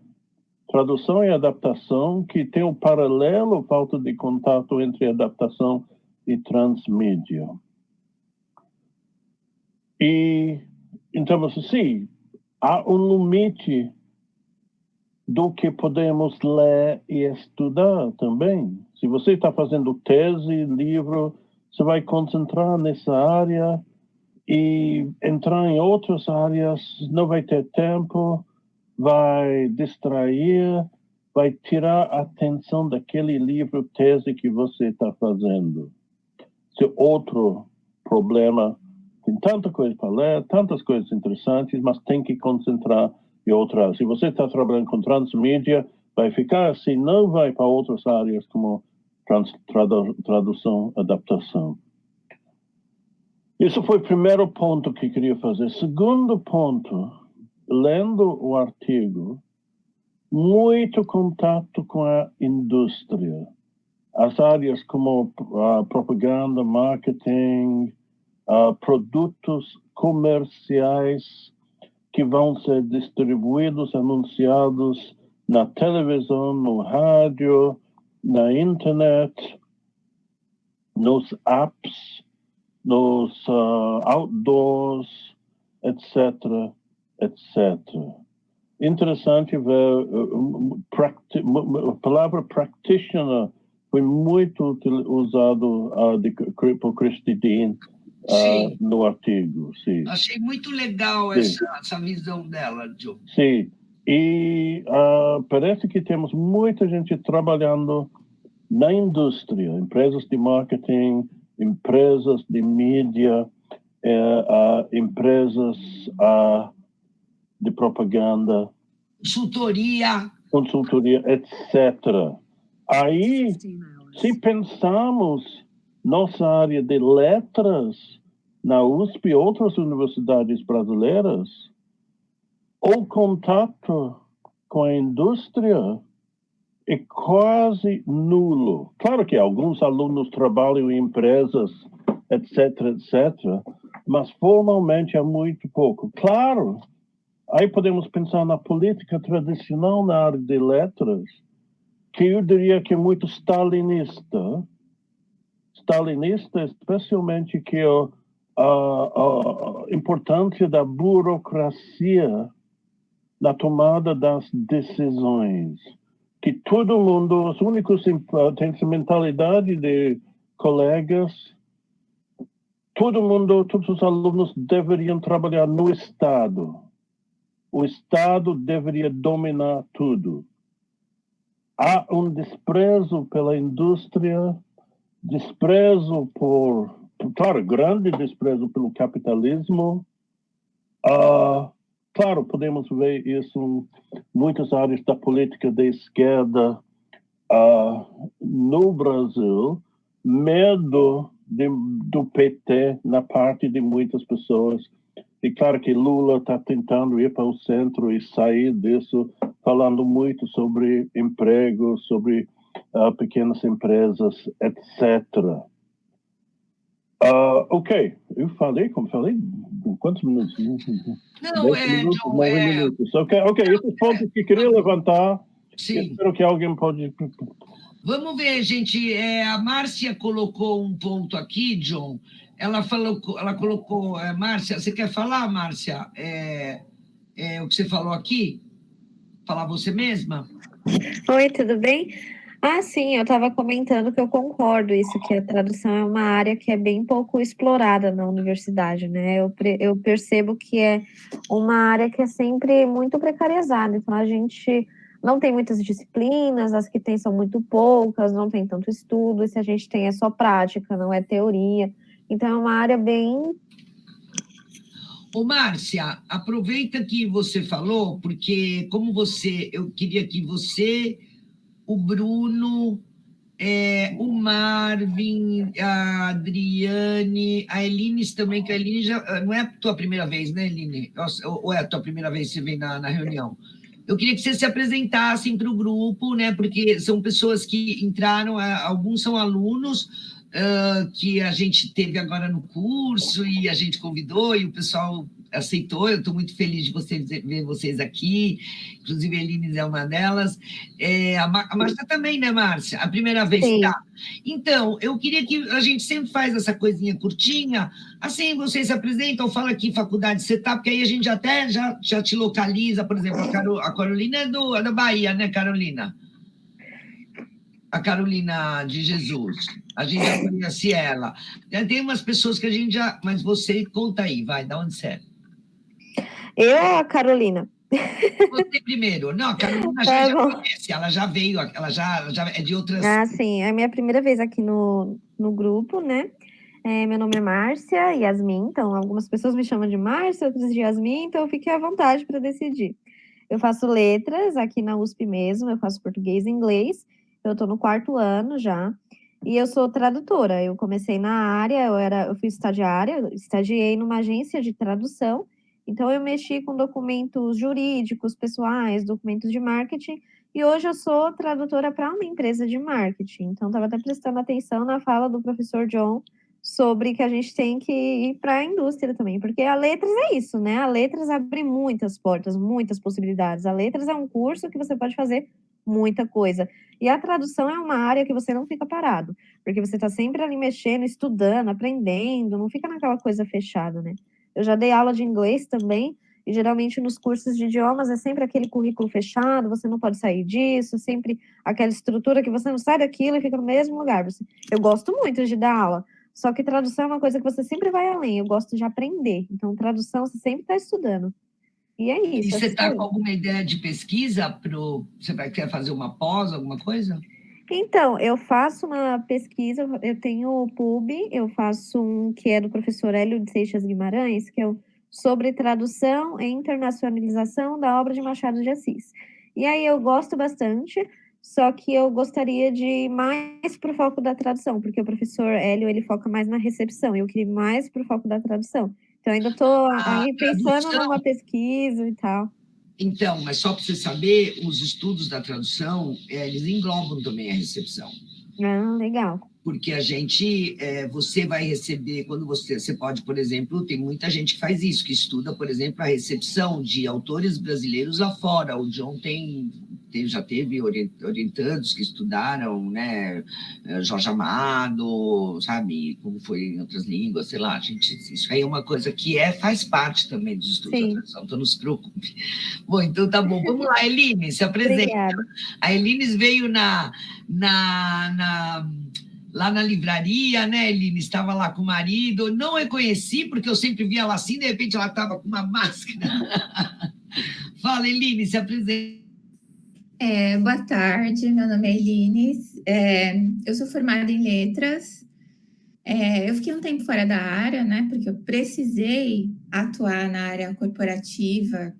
B: tradução e adaptação, que tem um paralelo, falta de contato entre adaptação e transmídia. E, então, assim, há um limite do que podemos ler e estudar também. Se você está fazendo tese, livro, você vai concentrar nessa área e entrar em outras áreas, não vai ter tempo, vai distrair, vai tirar a atenção daquele livro, tese que você está fazendo. Esse é outro problema. Tem tanta coisa para ler, tantas coisas interessantes, mas tem que concentrar em outras. Se você está trabalhando com transmídia, vai ficar assim, não vai para outras áreas como tradução, adaptação. Esse foi o primeiro ponto que eu queria fazer. Segundo ponto, lendo o artigo, muito contato com a indústria. As áreas como propaganda, marketing, produtos comerciais que vão ser distribuídos, anunciados na televisão, no rádio, na internet, nos apps, nos outdoors, etc., etc. Interessante ver a palavra practitioner foi muito usado por Christy Dean no artigo. Sim.
A: Achei muito legal essa visão dela, Joe.
B: Sim, e parece que temos muita gente trabalhando na indústria, empresas de marketing, empresas de mídia, empresas de propaganda, consultoria, etc. Aí, se pensamos nossa área de letras na USP e outras universidades brasileiras, o contato com a indústria é quase nulo. Claro que alguns alunos trabalham em empresas, etc., mas formalmente é muito pouco. Claro, aí podemos pensar na política tradicional na área de letras, que eu diria que é muito stalinista, especialmente que a importância da burocracia na tomada das decisões. Que todo mundo, os únicos têm essa mentalidade de colegas, todos os alunos deveriam trabalhar no Estado. O Estado deveria dominar tudo. Há um desprezo pela indústria, claro, grande desprezo pelo capitalismo. Claro, podemos ver isso em muitas áreas da política de esquerda no Brasil, medo do PT na parte de muitas pessoas. E claro que Lula está tentando ir para o centro e sair disso, falando muito sobre emprego, sobre pequenas empresas, etc. Ok, eu falei, quantos minutos?
A: Não,
B: 10 minutos,
A: John,
B: 9 minutos. Ok, esses pontos que queria levantar, espero que alguém pode...
A: Vamos ver, gente, a Márcia colocou um ponto aqui, John, ela colocou, Márcia, você quer falar, Márcia, o que você falou aqui? Falar você mesma?
C: Oi, tudo bem? Sim, eu estava comentando que eu concordo isso, que a tradução é uma área que é bem pouco explorada na universidade, né? Eu percebo que é uma área que é sempre muito precarizada, então a gente não tem muitas disciplinas, as que tem são muito poucas, não tem tanto estudo, e se a gente tem é só prática, não é teoria. Então é uma área bem...
A: Ô, Márcia, aproveita que você falou, porque eu queria que você, o Bruno, o Marvin, a Adriane, a Eline também, que a Eline já não é a tua primeira vez, né, Eline? Ou é a tua primeira vez que você vem na reunião? Eu queria que vocês se apresentassem para o grupo, né? Porque são pessoas que entraram, alguns são alunos que a gente teve agora no curso e a gente convidou e o pessoal aceitou. Eu estou muito feliz de ver vocês aqui, inclusive a Eline é uma delas. A Márcia também, né, Márcia? A primeira vez,
C: Sim.
A: tá? Então, eu queria que a gente sempre faz essa coisinha curtinha, assim vocês se apresentam, fala que faculdade você está, porque aí a gente até já te localiza, por exemplo, a Carolina é da Bahia, né, Carolina? A Carolina de Jesus. A gente já conhece ela. Tem umas pessoas que a gente já... Mas você, conta aí, vai, da onde você é?
C: Eu ou a Carolina?
A: Você primeiro. Não, a Carolina a gente já conhece, ela já veio, ela já é de outras...
C: Sim, é a minha primeira vez aqui no grupo, né? Meu nome é Márcia Yasmin, então algumas pessoas me chamam de Márcia, outras de Yasmin, então fique à vontade para decidir. Eu faço letras aqui na USP mesmo, eu faço português e inglês, eu estou no 4º ano já, e eu sou tradutora. Eu comecei na área, eu fui estagiária, estagiei numa agência de tradução, então eu mexi com documentos jurídicos, pessoais, documentos de marketing, e hoje eu sou tradutora para uma empresa de marketing. Então, estava até prestando atenção na fala do professor John sobre que a gente tem que ir para a indústria também, porque a Letras é isso, né? A Letras abre muitas portas, muitas possibilidades. A Letras é um curso que você pode fazer muita coisa. E a tradução é uma área que você não fica parado, porque você está sempre ali mexendo, estudando, aprendendo, não fica naquela coisa fechada, né? Eu já dei aula de inglês também, e geralmente nos cursos de idiomas é sempre aquele currículo fechado, você não pode sair disso, sempre aquela estrutura que você não sai daquilo e fica no mesmo lugar. Eu gosto muito de dar aula, só que tradução é uma coisa que você sempre vai além, eu gosto de aprender. Então, tradução você sempre está estudando. E é isso.
A: E você está com alguma ideia de pesquisa? Você quer fazer uma pós, alguma coisa?
C: Então, eu faço uma pesquisa, eu tenho o PUB, eu faço um que é do professor Hélio de Seixas Guimarães, que é sobre tradução e internacionalização da obra de Machado de Assis. E aí eu gosto bastante, só que eu gostaria de ir mais para o foco da tradução, porque o professor Hélio, ele foca mais na recepção, e eu queria ir mais para o foco da tradução. Então, ainda estou aí pensando numa pesquisa e tal.
A: Então, mas só para você saber, os estudos da tradução, eles englobam também a recepção.
C: Ah, legal.
A: Porque a gente, você vai receber, quando você pode, por exemplo, tem muita gente que faz isso, que estuda, por exemplo, a recepção de autores brasileiros lá fora. O John já teve orientandos que estudaram, né, Jorge Amado, sabe, como foi em outras línguas, sei lá, gente, isso aí é uma coisa que faz parte também dos estudos da tradução, então não se preocupe. Bom, então tá bom, vamos lá, Eline, se apresenta.
C: Obrigada.
A: A Eline veio lá na livraria, né, Eline? Estava lá com o marido. Eu não reconheci, porque eu sempre via ela assim, de repente ela estava com uma máscara. Fala, Eline, se apresenta.
D: Boa tarde, meu nome é Eline. Eu sou formada em letras. Eu fiquei um tempo fora da área, né? Porque eu precisei atuar na área corporativa,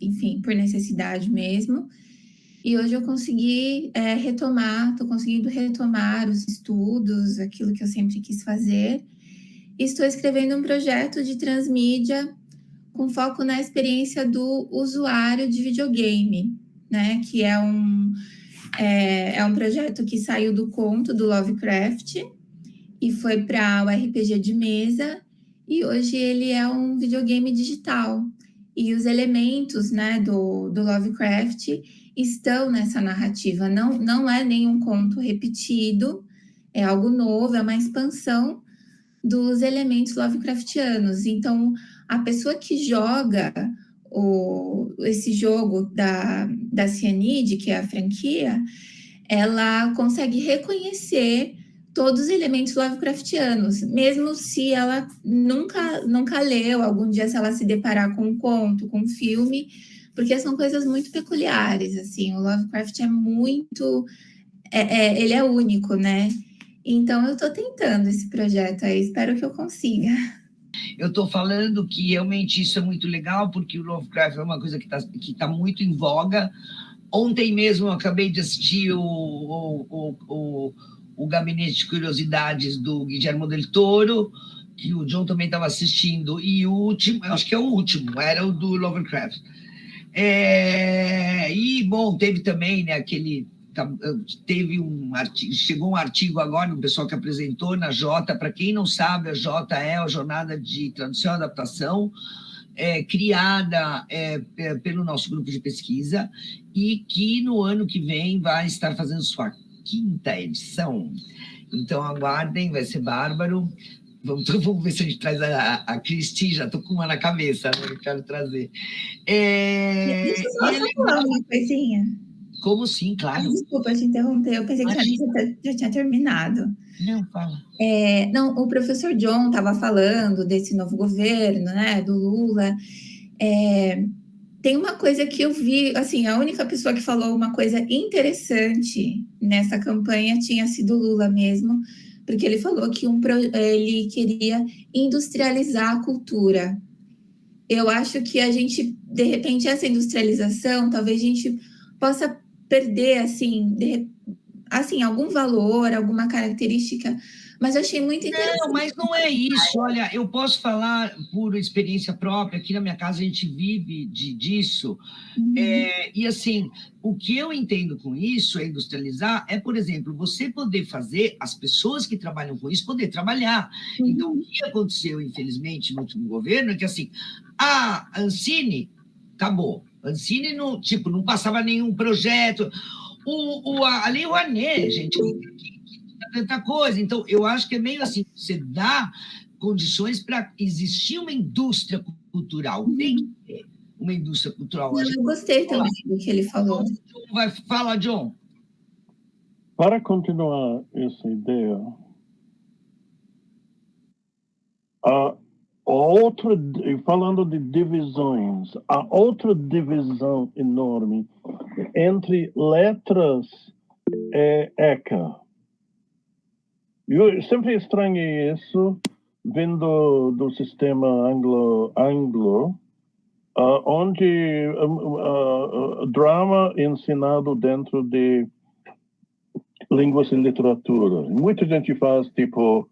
D: enfim, por necessidade mesmo. E hoje eu consegui estou conseguindo retomar os estudos, aquilo que eu sempre quis fazer. E estou escrevendo um projeto de transmídia com foco na experiência do usuário de videogame, né? Que é um projeto que saiu do conto do Lovecraft e foi para o RPG de mesa, e hoje ele é um videogame digital. E os elementos, né, do Lovecraft estão nessa narrativa. Não é nenhum conto repetido, é algo novo, é uma expansão dos elementos Lovecraftianos. Então, a pessoa que joga esse jogo da Cyanide, que é a franquia, ela consegue reconhecer todos os elementos Lovecraftianos, mesmo se ela nunca leu, algum dia se ela se deparar com um conto, com um filme, porque são coisas muito peculiares, assim, o Lovecraft é muito... ele é único, né? Então, eu estou tentando esse projeto aí, espero que eu consiga.
A: Eu estou falando que realmente isso é muito legal, porque o Lovecraft é uma coisa que tá muito em voga. Ontem mesmo eu acabei de assistir o Gabinete de Curiosidades do Guillermo del Toro, que o John também estava assistindo, e o último, acho que é o último, era o do Lovecraft. E, bom, teve também, né, chegou um artigo agora, um pessoal que apresentou na Jota. Para quem não sabe, a Jota é a Jornada de Tradução e Adaptação, criada pelo nosso grupo de pesquisa, e que no ano que vem vai estar fazendo sua 5ª edição. Então, aguardem, vai ser bárbaro. Vamos ver se a gente traz a Cristi, já estou com uma na cabeça, né? Eu quero trazer.
D: Deixa eu só falar uma coisinha.
A: Como sim, claro.
D: Desculpa te interromper, eu pensei que já tinha terminado.
A: Não, fala.
D: Não, o professor John estava falando desse novo governo, né, do Lula. Tem uma coisa que eu vi, assim, a única pessoa que falou uma coisa interessante nessa campanha tinha sido o Lula mesmo, porque ele falou que ele queria industrializar a cultura. Eu acho que a gente, de repente, essa industrialização, talvez a gente possa perder, assim, algum valor, alguma característica, mas eu achei muito interessante.
A: Não, mas não é isso. Olha, eu posso falar por experiência própria. Aqui na minha casa a gente vive disso. E assim, o que eu entendo com isso, industrializar, por exemplo, você poder fazer as pessoas que trabalham com isso poder trabalhar. Então, o que aconteceu, infelizmente, no último governo é que, assim, a Ancine acabou. A Ancine não passava nenhum projeto. A Lei Rouanet, gente, tanta coisa. Então, eu acho que é meio assim, você dá condições para existir uma indústria cultural. Tem que ter uma indústria cultural.
D: Eu gostei também do que ele falou.
A: Fala, John.
B: Para continuar essa ideia, falando de divisões, há outra divisão enorme entre letras e ECA. Eu sempre estranhei isso, vindo do sistema anglo onde drama é ensinado dentro de línguas e literatura. Muita gente faz, tipo,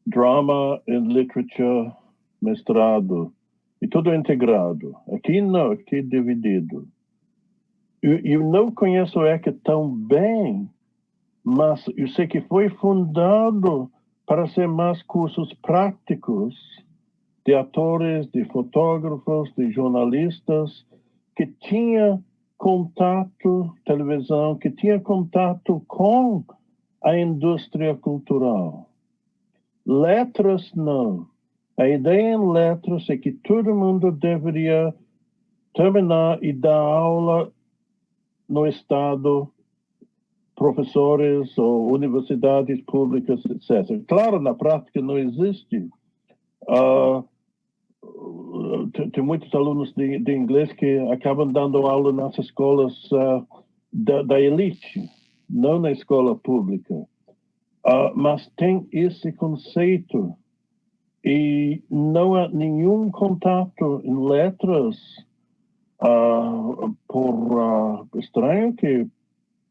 B: drama and literature mestrado, e tudo integrado. Aqui não, aqui é dividido. Eu não conheço o ECA tão bem, mas eu sei que foi fundado para ser mais cursos práticos de atores, de fotógrafos, de jornalistas, que tinha contato, televisão, que tinha contato com a indústria cultural. Letras, não. A ideia em letras é que todo mundo deveria terminar e dar aula no Estado, professores ou universidades públicas, etc. Claro, na prática não existe. Tem muitos alunos de inglês que acabam dando aula nas escolas da elite, não na escola pública. Mas tem esse conceito e não há nenhum contato em letras, por estranho que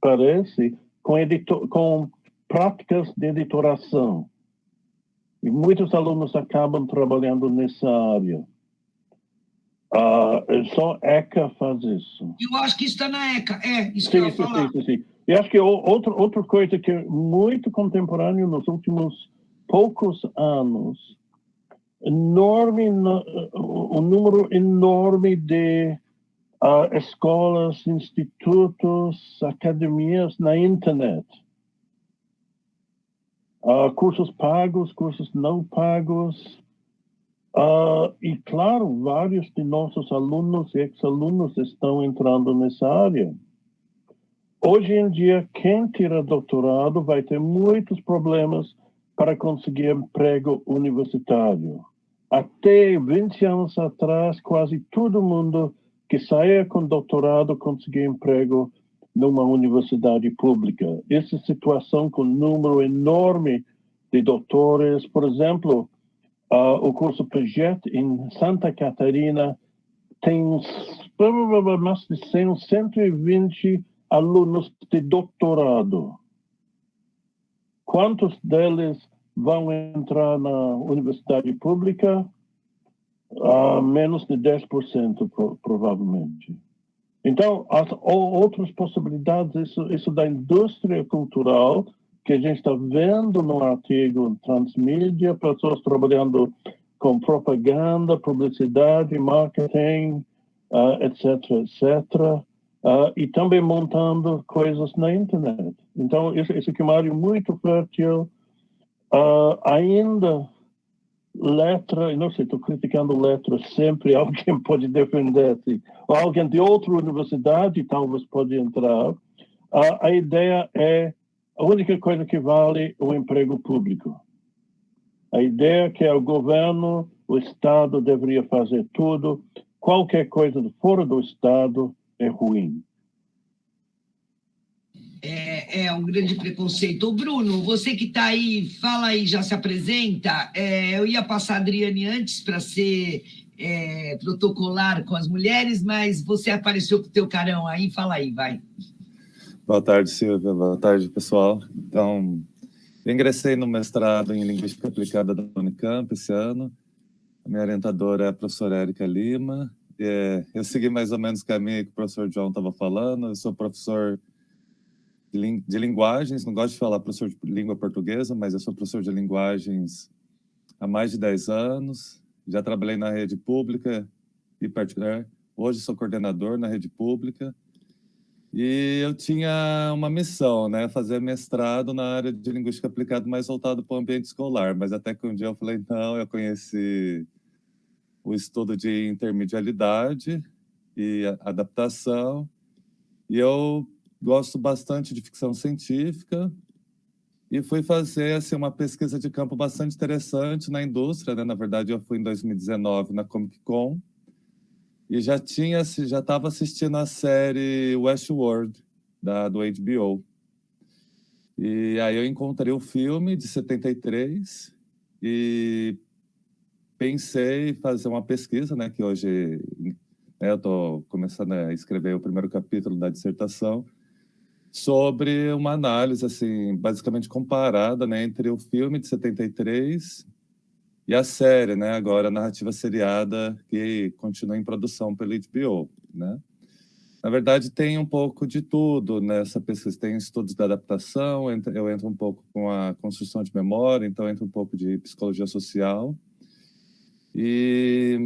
B: parece, com práticas de editoração. E muitos alunos acabam trabalhando nessa área. Só ECA faz isso.
A: Eu acho que isso está na ECA, isso que eu ia falar.
B: Sim. E acho que outra coisa que é muito contemporânea nos últimos poucos anos, um número enorme de escolas, institutos, academias na internet. Cursos pagos, cursos não pagos. E, claro, vários de nossos alunos e ex-alunos estão entrando nessa área. Hoje em dia, quem tira doutorado vai ter muitos problemas para conseguir emprego universitário. Até 20 anos atrás, quase todo mundo que saía com doutorado conseguia emprego numa universidade pública. Essa situação com um número enorme de doutores, por exemplo, o curso PGET em Santa Catarina tem mais de 120 alunos de doutorado. Quantos deles vão entrar na universidade pública? Menos de 10%, provavelmente. Então, as outras possibilidades, isso da indústria cultural, que a gente está vendo no artigo Transmídia, pessoas trabalhando com propaganda, publicidade, marketing, etc. E também montando coisas na internet. Então, isso aqui é uma área muito fértil. Ainda, letra, não sei, estou criticando letra, sempre alguém pode defender-se. Ou alguém de outra universidade talvez pode entrar. A ideia é, a única coisa que vale o emprego público. A ideia é que o governo, o Estado deveria fazer tudo. Qualquer coisa fora do Estado é ruim.
A: É um grande preconceito. Ô, Bruno, você que está aí, fala aí, já se apresenta. Eu ia passar a Adriane antes para ser protocolar com as mulheres, mas você apareceu com o teu carão aí, fala aí, vai.
E: Boa tarde, Silvia. Boa tarde, pessoal. Então, eu ingressei no mestrado em Linguística Aplicada da Unicamp esse ano. A minha orientadora é a professora Érica Lima. Eu segui mais ou menos o caminho que o professor João estava falando. Eu sou professor de linguagens, não gosto de falar professor de língua portuguesa, mas eu sou professor de linguagens há mais de 10 anos. Já trabalhei na rede pública e particular. Hoje sou coordenador na rede pública. E eu tinha uma missão, né? Fazer mestrado na área de linguística aplicada, mais voltado para o ambiente escolar. Mas até que um dia eu falei, não, eu conheci o estudo de intermedialidade e adaptação. E eu gosto bastante de ficção científica e fui fazer assim, uma pesquisa de campo bastante interessante na indústria, né? Na verdade, eu fui em 2019 na Comic Con e já estava assistindo a série Westworld, do HBO. E aí eu encontrei o filme de 73 e pensei em fazer uma pesquisa, né? Que hoje eu estou começando a escrever o primeiro capítulo da dissertação, sobre uma análise, assim, basicamente comparada, né, entre o filme de 73 E a série, né, agora a narrativa seriada que continua em produção pela HBO, né? Na verdade, tem um pouco de tudo nessa pesquisa. Tem estudos da adaptação, eu entro um pouco com a construção de memória, então entra um pouco de psicologia social e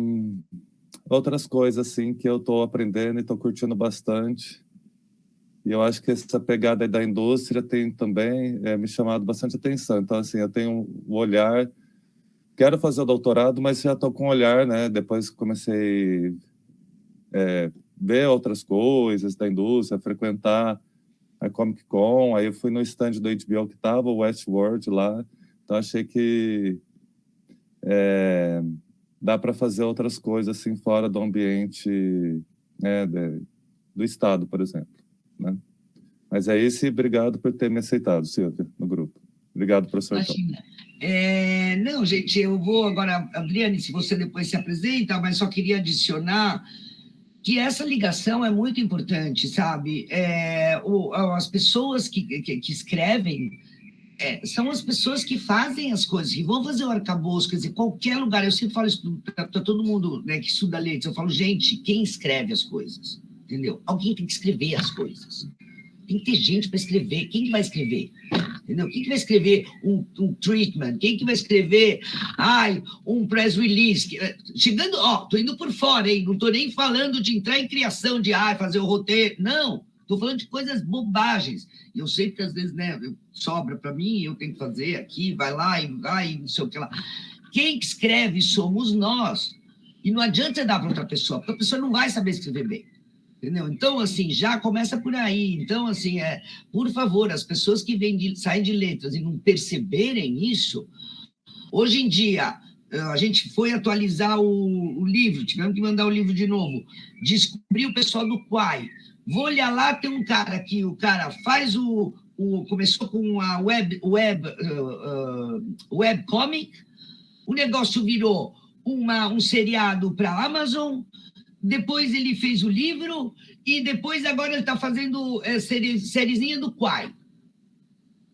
E: outras coisas assim que eu estou aprendendo e estou curtindo bastante. E eu acho que essa pegada da indústria tem também me chamado bastante atenção. Então, assim, eu tenho um olhar... Quero fazer o doutorado, mas já estou com um olhar, né? Depois que comecei a ver outras coisas da indústria, frequentar a Comic Con, aí eu fui no stand do HBO que estava, o Westworld lá. Então, achei que dá para fazer outras coisas assim fora do ambiente do Estado, por exemplo, né? Mas é isso, e obrigado por ter me aceitado, Silvia, no grupo. Obrigado, professor.
A: Imagina. Não, gente, eu vou agora, Adriane, se você depois se apresenta, mas só queria adicionar que essa ligação é muito importante, sabe? As pessoas que escrevem são as pessoas que fazem as coisas, que vão fazer o arcabouço, quer dizer, qualquer lugar. Eu sempre falo isso para todo mundo, né, que estuda letras, eu falo, gente, quem escreve as coisas? Entendeu? Alguém tem que escrever as coisas. Tem que ter gente para escrever. Quem que vai escrever? Entendeu? Quem que vai escrever um treatment? Quem que vai escrever um press release? Chegando, estou indo por fora, hein? Não estou nem falando de entrar em criação de fazer o roteiro. Não, estou falando de coisas bobagens. E eu sei que às vezes, né, sobra para mim, eu tenho que fazer aqui, vai lá e vai, não sei o que lá. Quem que escreve somos nós. E não adianta você dar para outra pessoa, porque a pessoa não vai saber escrever bem. Entendeu? Então, assim, já começa por aí. Então, assim, por favor, as pessoas que saem de letras e não perceberem isso, hoje em dia, a gente foi atualizar o livro, tivemos que mandar o livro de novo, descobri o pessoal do Quai. Vou olhar lá, tem um cara aqui, o cara faz começou com a webcomic, o negócio virou um seriado para a Amazon. Depois ele fez o livro e depois agora ele está fazendo sériezinha do Quai.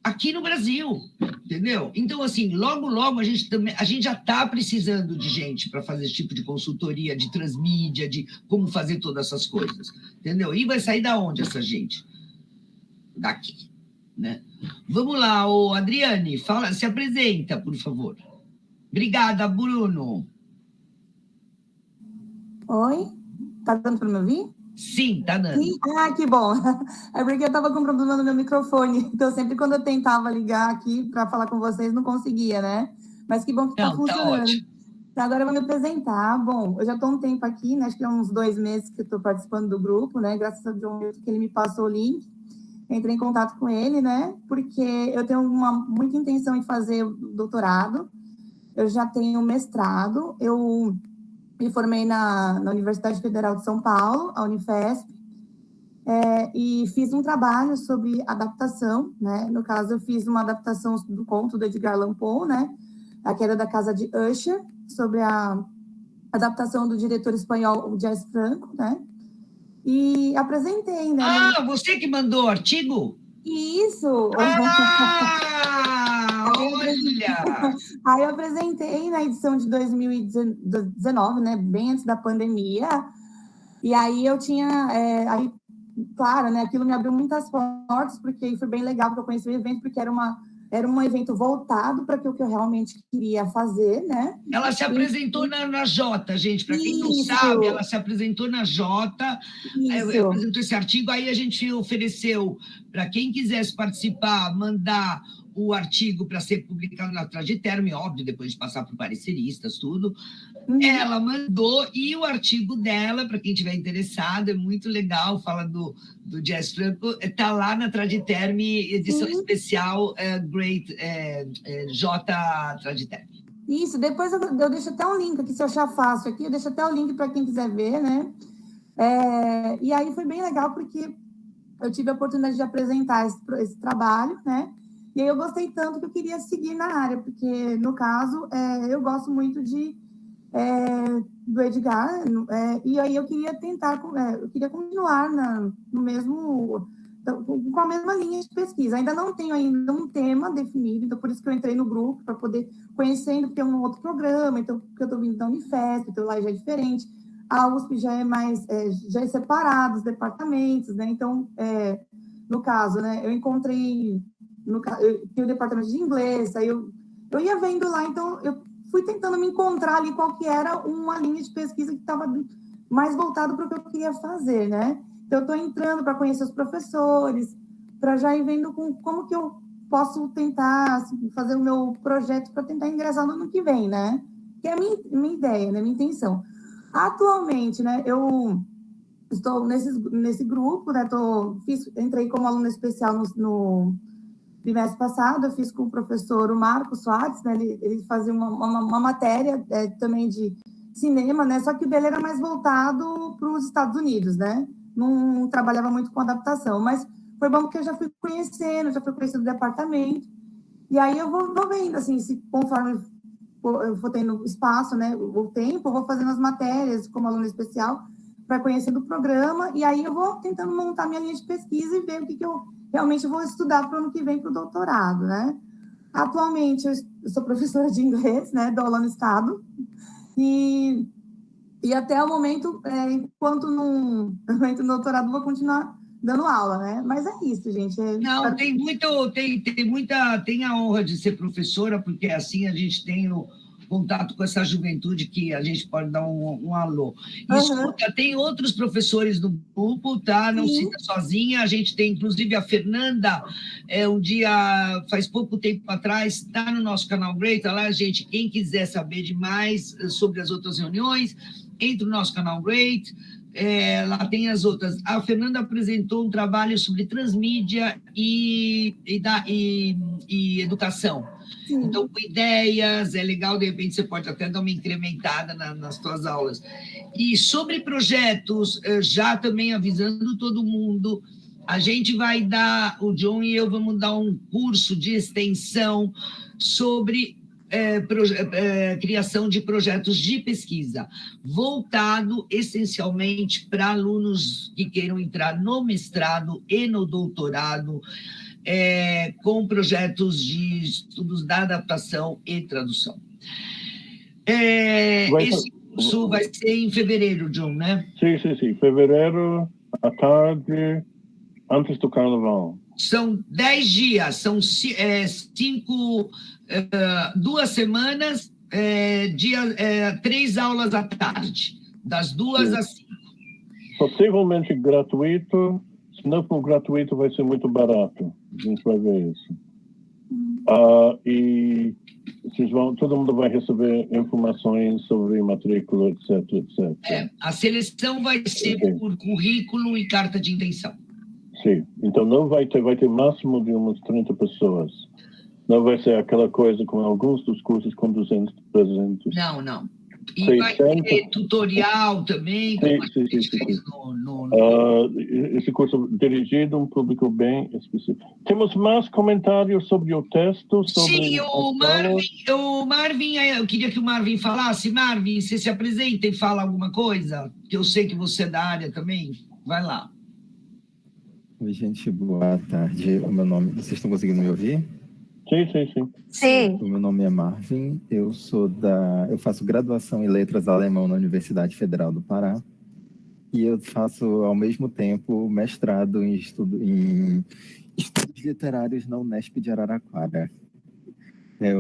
A: Aqui no Brasil, entendeu? Então, assim, logo a gente já está precisando de gente para fazer esse tipo de consultoria, de transmídia, de como fazer todas essas coisas, entendeu? E vai sair da onde essa gente? Daqui, né? Vamos lá, Adriane, se apresenta, por favor. Obrigada, Bruno.
F: Oi? Tá dando para me ouvir?
A: Sim, tá dando.
F: Sim? Que bom. É porque eu estava com problema no meu microfone. Então, sempre quando eu tentava ligar aqui para falar com vocês, não conseguia, né? Mas que bom que está funcionando.
A: Tá ótimo.
F: Então, agora eu vou me apresentar. Bom, eu já estou um tempo aqui, né? Acho que é uns 2 meses que eu estou participando do grupo, né? Graças a John Milton, que ele me passou o link. Entrei em contato com ele, né? Porque eu tenho muita intenção em fazer o doutorado. Eu já tenho mestrado. Eu me formei na Universidade Federal de São Paulo, a Unifesp, e fiz um trabalho sobre adaptação, né? No caso, eu fiz uma adaptação do conto do Edgar Allan Poe, né? A Queda da Casa de Usher, sobre a adaptação do diretor espanhol Jess Franco, né? E apresentei, né?
A: Você que mandou o artigo?
F: Isso!
A: Olha!
F: Aí eu apresentei na edição de 2019, né, bem antes da pandemia, e aí eu tinha, claro, né, aquilo me abriu muitas portas, porque foi bem legal, porque eu conheci o evento, porque era um evento voltado para o que eu realmente queria fazer, né?
A: Ela se apresentou na Jota, gente, para quem não sabe, ela se apresentou na Jota, apresentou esse artigo, aí a gente ofereceu para quem quisesse participar, mandar o artigo para ser publicado na Traditerme, óbvio, depois de passar por pareceristas, tudo. Ela mandou, e o artigo dela, para quem estiver interessado, é muito legal, fala do Jess Franco, está lá na Traditerme, edição especial J Traditerme.
F: Isso, depois eu deixo até um link aqui, se eu achar fácil aqui, eu deixo até o link para quem quiser ver, né? E aí foi bem legal, porque eu tive a oportunidade de apresentar esse trabalho, né? E aí eu gostei tanto que eu queria seguir na área, porque, no caso, eu gosto muito do Edgar, e aí eu queria tentar, eu queria continuar no mesmo então, com a mesma linha de pesquisa. Ainda não tenho ainda um tema definido, então por isso que eu entrei no grupo, para poder conhecendo, porque é um outro programa, então porque eu estou vindo da Unifesp, então lá já é diferente. A USP já é mais, já é separado os departamentos, né? Então, no caso, né, eu encontrei, eu tinha o departamento de inglês, aí eu ia vendo lá, então eu fui tentando me encontrar ali qual que era uma linha de pesquisa que estava mais voltado para o que eu queria fazer, né? Então, eu estou entrando para conhecer os professores, para já ir vendo como que eu posso tentar assim, fazer o meu projeto para tentar ingressar no ano que vem, né? Que é a minha ideia, né? Minha intenção. Atualmente, né, eu estou nesse grupo, né? Entrei como aluna especial no trimestre passado, eu fiz com o professor Marcos Soares, né? Ele fazia uma matéria também de cinema, né? Só que o dele era mais voltado para os Estados Unidos, né? Não trabalhava muito com adaptação, mas foi bom porque eu já fui conhecendo o departamento, e aí eu vou vendo, assim, se conforme eu for tendo espaço, né, o tempo, eu vou fazendo as matérias como aluna especial, para conhecer do programa, e aí eu vou tentando montar minha linha de pesquisa e ver o que eu realmente vou estudar para o ano que vem para o doutorado, né? Atualmente, eu sou professora de inglês, né, dou aula no estado, e até o momento, enquanto não entro no doutorado, vou continuar dando aula, né? Mas é isso, gente.
A: Não, tem a honra de ser professora, porque assim a gente tem o contato com essa juventude que a gente pode dar um alô. Escuta, tem outros professores do grupo, tá? Não se sinta sozinha. A gente tem, inclusive, a Fernanda, um dia, faz pouco tempo atrás, está no nosso canal Great, tá lá, gente, quem quiser saber demais sobre as outras reuniões, entre no nosso canal Great, lá tem as outras. A Fernanda apresentou um trabalho sobre transmídia e educação. Sim. Então, com ideias, é legal, de repente você pode até dar uma incrementada nas suas aulas. E sobre projetos, já também avisando todo mundo, a gente vai dar, o John e eu vamos dar um curso de extensão sobre criação de projetos de pesquisa, voltado essencialmente para alunos que queiram entrar no mestrado e no doutorado, com projetos de estudos da adaptação e tradução. Esse curso vai ser em fevereiro, John, né?
B: Sim. Fevereiro, à tarde, antes do carnaval.
A: São 10 dias, são 2 semanas, 3 aulas à tarde, das 2 às 5.
B: Possivelmente gratuito. Se não for gratuito, vai ser muito barato. A gente vai ver isso. E todo mundo vai receber informações sobre matrícula, etc.
A: A seleção vai ser por currículo e carta de intenção.
B: Sim. Então, não vai ter máximo de umas 30 pessoas. Não vai ser aquela coisa com alguns dos cursos com 200, 300.
A: Não. E 600. Vai ter tutorial também, como a gente fez no...
B: Esse curso dirigido a um público bem específico. Temos mais comentários sobre o texto?
A: Sim, o Marvin, eu queria que o Marvin falasse. Marvin, você se apresenta e fala alguma coisa? Que eu sei que você é da área também. Vai lá.
G: Oi, gente, boa tarde. O meu nome... Vocês estão conseguindo me ouvir?
C: Sim.
G: O meu nome é Marvin, eu faço graduação em Letras Alemão na Universidade Federal do Pará e eu faço, ao mesmo tempo, mestrado em estudos literários na Unesp de Araraquara.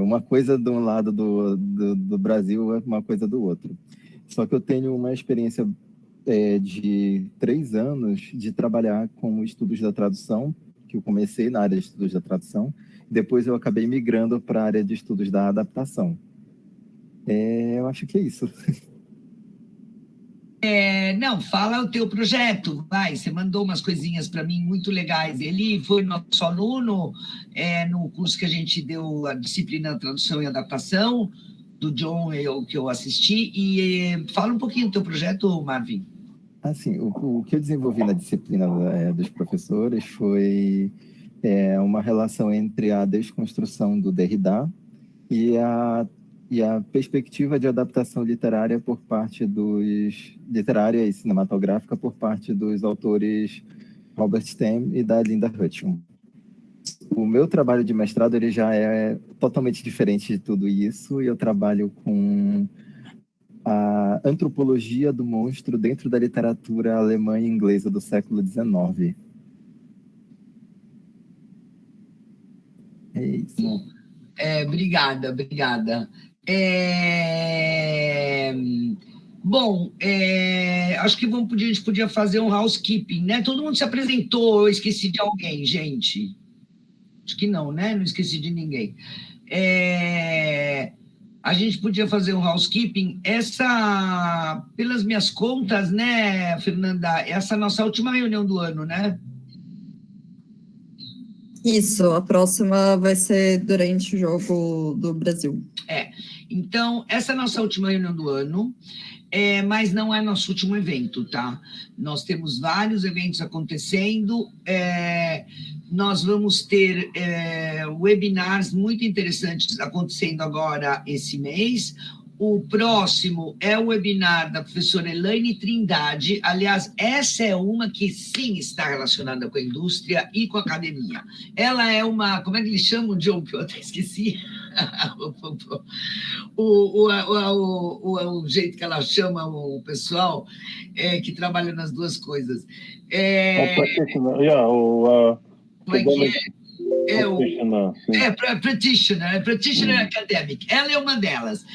G: Uma coisa de um lado do Brasil é uma coisa do outro. Só que eu tenho uma experiência de 3 anos de trabalhar com estudos da tradução, que eu comecei na área de estudos da tradução, depois eu acabei migrando para a área de estudos da adaptação. Eu acho que é isso.
A: Não, fala o teu projeto, vai, você mandou umas coisinhas para mim muito legais. Ele foi nosso aluno no curso que a gente deu, a disciplina Tradução e Adaptação, do John, que eu assisti, e fala um pouquinho do teu projeto, Marvin.
G: Assim, o que eu desenvolvi na disciplina dos professores foi uma relação entre a desconstrução do Derrida e a perspectiva de adaptação literária literária e cinematográfica por parte dos autores Robert Stem e da Linda Hutchum. O meu trabalho de mestrado ele já é totalmente diferente de tudo isso, e eu trabalho com a antropologia do monstro dentro da literatura alemã e inglesa do século XIX. É isso.
A: Obrigada. Bom, acho que a gente podia fazer um housekeeping, né? Todo mundo se apresentou, eu esqueci de alguém, gente. Acho que não, né? Não esqueci de ninguém. A gente podia fazer um housekeeping. Pelas minhas contas, né, Fernanda, essa é a nossa última reunião do ano, né?
H: Isso, a próxima vai ser durante o Jogo do Brasil.
A: Então, essa é a nossa última reunião do ano, mas não é nosso último evento, tá? Nós temos vários eventos acontecendo, nós vamos ter webinars muito interessantes acontecendo agora esse mês. O próximo é o webinar da professora Elaine Trindade. Aliás, essa é uma que sim está relacionada com a indústria e com a academia. Ela é uma, como é que eles chamam, John, que eu até esqueci? O jeito que ela chama o pessoal que trabalha nas duas coisas. Practitioner Academic. Ela é uma delas.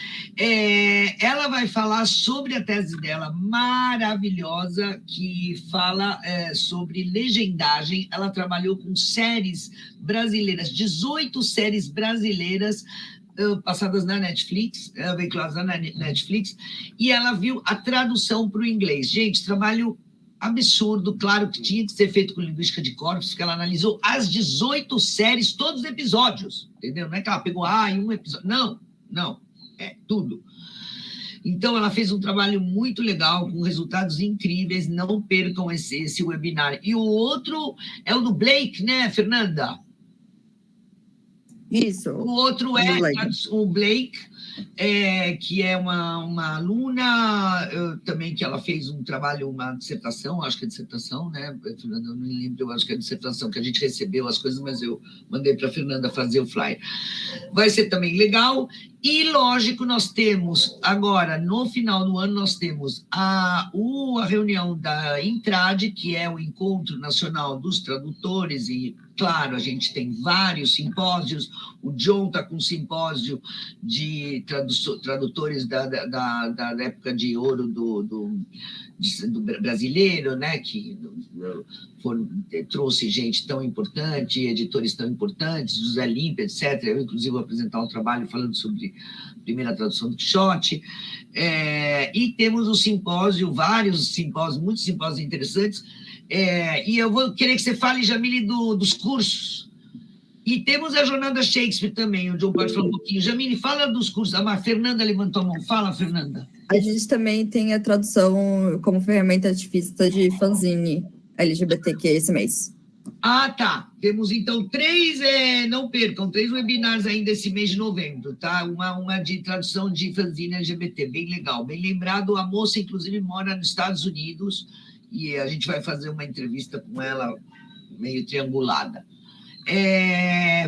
A: Ela vai falar sobre a tese dela, maravilhosa, que fala sobre legendagem. Ela trabalhou com séries brasileiras, 18 séries brasileiras passadas na Netflix, veiculadas na Netflix, e ela viu a tradução para o inglês. Gente, trabalho absurdo, claro que tinha que ser feito com linguística de corpos, porque ela analisou as 18 séries, todos os episódios, entendeu? Não é que ela pegou em um episódio, não, é tudo. Então, ela fez um trabalho muito legal, com resultados incríveis, não percam esse webinar. E o outro é o do Blake, né, Fernanda?
H: Isso.
A: O outro é o Blake, que é uma aluna também, que ela fez um trabalho, uma dissertação, acho que é dissertação, né, Fernanda? Eu não me lembro, eu acho que é dissertação, que a gente recebeu as coisas, mas eu mandei para a Fernanda fazer o flyer. Vai ser também legal. E, lógico, nós temos agora, no final do ano, nós temos a reunião da Intrad, que é o Encontro Nacional dos Tradutores, e, claro, a gente tem vários simpósios. O John está com um simpósio de tradutores da época de ouro do brasileiro, né, que trouxe gente tão importante, editores tão importantes, José Limpe, etc. Eu, inclusive, vou apresentar um trabalho falando sobre a primeira tradução do Quixote. E temos o simpósio, vários simpósios, muitos simpósios interessantes. E eu vou querer que você fale, Jamile, dos cursos. E temos a Jornada Shakespeare também, o John pode falar um pouquinho. Jamile, fala dos cursos. A Fernanda levantou a mão. Fala, Fernanda.
H: A gente também tem a tradução como ferramenta ativista de fanzine LGBTQ esse mês.
A: Tá. Temos, então, 3, não percam, 3 webinars ainda esse mês de novembro, tá? Uma de tradução de fanzine LGBT, bem legal. Bem lembrado, a moça, inclusive, mora nos Estados Unidos, e a gente vai fazer uma entrevista com ela meio triangulada.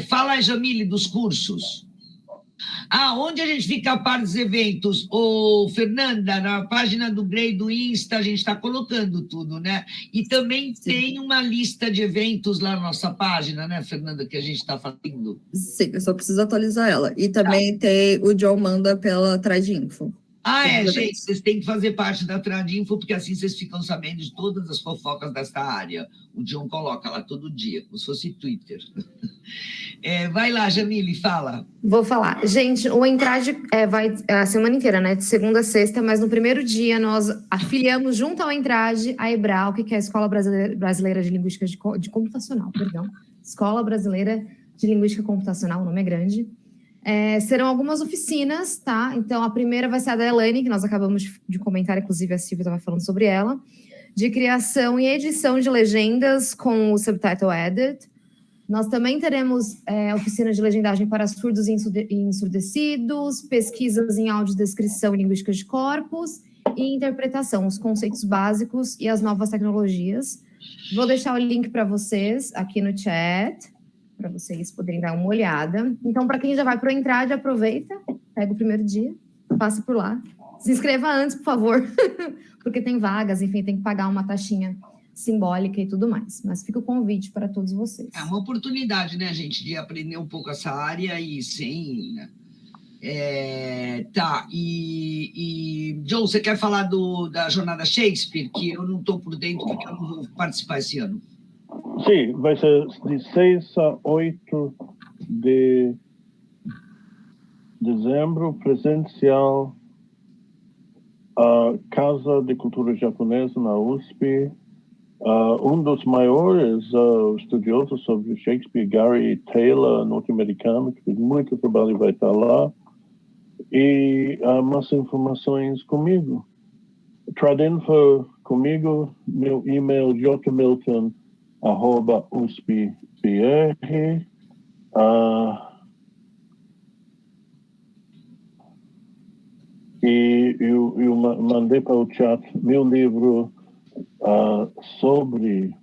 A: Fala, Jamile, dos cursos. Onde a gente fica a par dos eventos? Fernanda, na página do Grey do Insta, a gente está colocando tudo, né? E também tem uma lista de eventos lá na nossa página, né, Fernanda, que a gente está fazendo.
H: Sim, eu só preciso atualizar ela. E também tem o John manda pela Tradinfo.
A: Gente, vocês têm que fazer parte da Tradinfo, porque assim vocês ficam sabendo de todas as fofocas dessa área. O John coloca lá todo dia, como se fosse Twitter. Vai lá, Jamile, fala.
I: Vou falar. Gente, o Entrad vai a semana inteira, né? De segunda a sexta, mas no primeiro dia nós afiliamos junto ao Entrad a EBRAL, que é a Escola Brasileira de Linguística de Computacional, perdão. Escola Brasileira de Linguística Computacional, o nome é grande. Serão algumas oficinas, tá? Então, a primeira vai ser a da Elaine, que nós acabamos de comentar, inclusive a Silvia estava falando sobre ela, de criação e edição de legendas com o Subtitle Edit. Nós também teremos oficinas de legendagem para surdos e ensurdecidos, pesquisas em audiodescrição e linguística de corpos e interpretação, os conceitos básicos e as novas tecnologias. Vou deixar o link para vocês aqui no chat, para vocês poderem dar uma olhada. Então, para quem já vai para o Entrade, aproveita, pega o primeiro dia, passa por lá. Se inscreva antes, por favor, porque tem vagas, enfim, tem que pagar uma taxinha simbólica e tudo mais. Mas fica o convite para todos vocês.
A: É uma oportunidade, né, gente, de aprender um pouco essa área e sem... tá, John, você quer falar da Jornada Shakespeare? Que eu não estou por dentro, porque eu não vou participar esse ano.
B: Sim, vai ser de 6 a 8 de dezembro, presencial, a Casa de Cultura Japonesa na USP. Um dos maiores estudiosos sobre Shakespeare, Gary Taylor, norte-americano, que fez muito trabalho, vai estar lá. E mais informações comigo. Tradinfo comigo, meu e-mail jmilton@uspbr. E eu mandei para o chat meu livro sobre,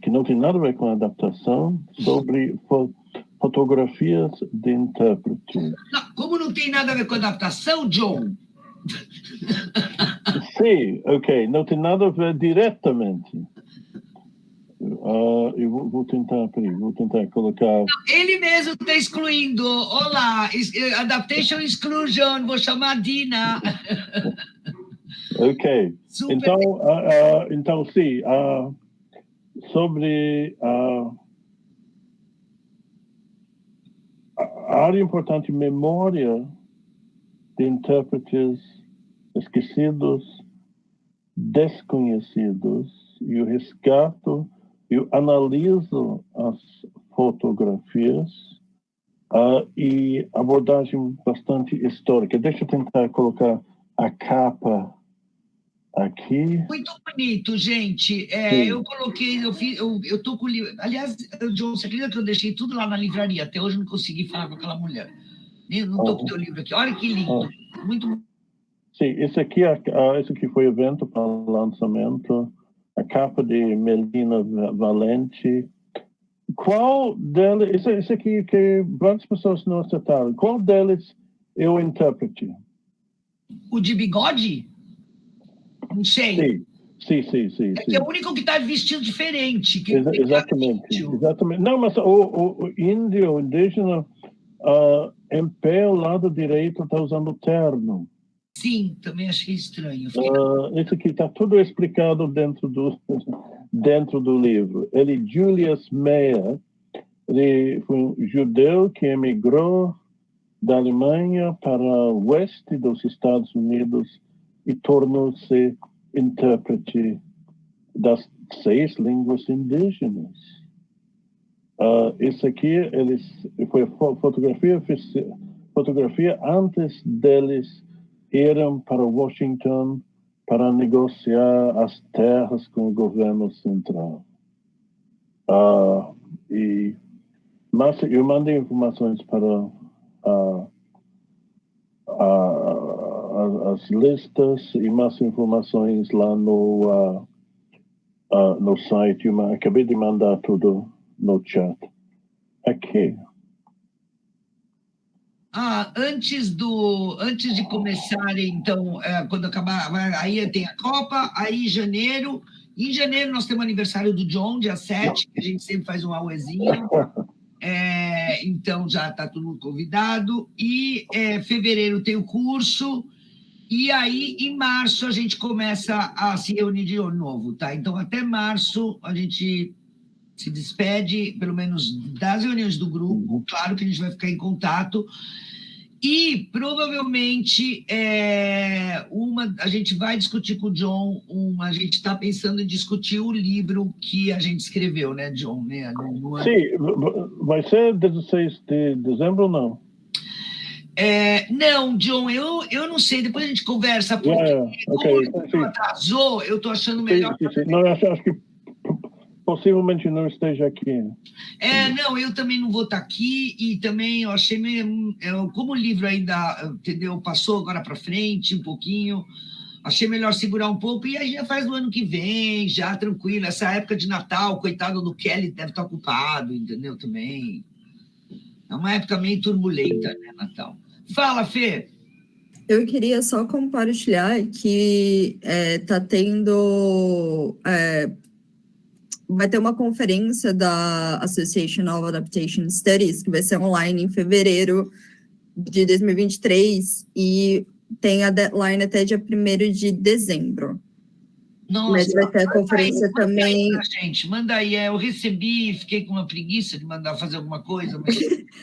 B: que não tem nada a ver com adaptação, sobre fotografias de intérprete.
A: Não, como não tem nada a ver com adaptação, John?
B: Sim, ok, não tem nada a ver diretamente. Eu vou tentar colocar...
A: Ele mesmo está excluindo. Olá, Adaptation Exclusion, vou chamar a Dina.
B: Ok, então sim, sobre a área importante, memória de intérpretes esquecidos, desconhecidos, e eu resgato, eu analiso as fotografias e abordagem bastante histórica. Deixa eu tentar colocar a capa aqui.
A: Muito bonito, gente. Eu coloquei, eu tô com o livro. Aliás, John, você acredita que eu deixei tudo lá na livraria? Até hoje não consegui falar com aquela mulher. Eu não estou com o teu livro aqui. Olha que lindo. Muito bom.
B: Sim, esse aqui foi evento para lançamento. A capa de Melina Valente. Qual deles, esse aqui que várias pessoas não acertaram, qual deles é o intérprete?
A: O de bigode? Não sei.
B: Sim.
A: É o único que está vestido diferente.
B: Exatamente. Não, mas o índio, o indígena, em pé, ao lado direito, está usando terno.
A: Sim, também achei estranho.
B: Isso aqui está tudo explicado dentro do livro. Ele, Julius Meyer, ele foi um judeu que emigrou da Alemanha para o oeste dos Estados Unidos e tornou-se intérprete das 6 línguas indígenas. Isso aqui foi fotografia antes deles irem para Washington para negociar as terras com o governo central. Mas eu mandei informações para as listas e mais informações lá no site. Eu acabei de mandar tudo no chat. Aqui.
A: Antes de começarem, então, quando acabar, aí tem a Copa, aí em janeiro nós temos o aniversário do John, dia 7, que a gente sempre faz um auezinho. Então já está todo mundo convidado. E fevereiro tem o curso. E aí, em março, a gente começa a se reunir de novo, tá? Então, até março, a gente se despede, pelo menos das reuniões do grupo. Claro que a gente vai ficar em contato. E, provavelmente, a gente vai discutir com o John, a gente está pensando em discutir o livro que a gente escreveu, né, John? Né?
B: Sim, vai ser 16 de dezembro ou não?
A: Não, John, eu não sei, depois a gente conversa, porque como atrasou, eu estou achando melhor...
B: Sim. Não, eu acho que possivelmente não esteja aqui.
A: Não, eu também não vou estar aqui, e também eu achei meio... como o livro ainda, entendeu, passou agora para frente um pouquinho, achei melhor segurar um pouco e aí já faz no ano que vem, já tranquilo. Essa época de Natal, coitado do Kelly deve estar ocupado, entendeu? Também. É uma época meio turbulenta, né, Natal? Fala, Fê.
H: Eu queria só compartilhar que tá tendo... vai ter uma conferência da Association of Adaptation Studies, que vai ser online em fevereiro de 2023, e tem a deadline até dia 1º de dezembro.
A: Nossa,
H: mas vai ter a conferência também.
A: Gente, manda aí. Eu recebi, fiquei com uma preguiça de mandar fazer alguma coisa, mas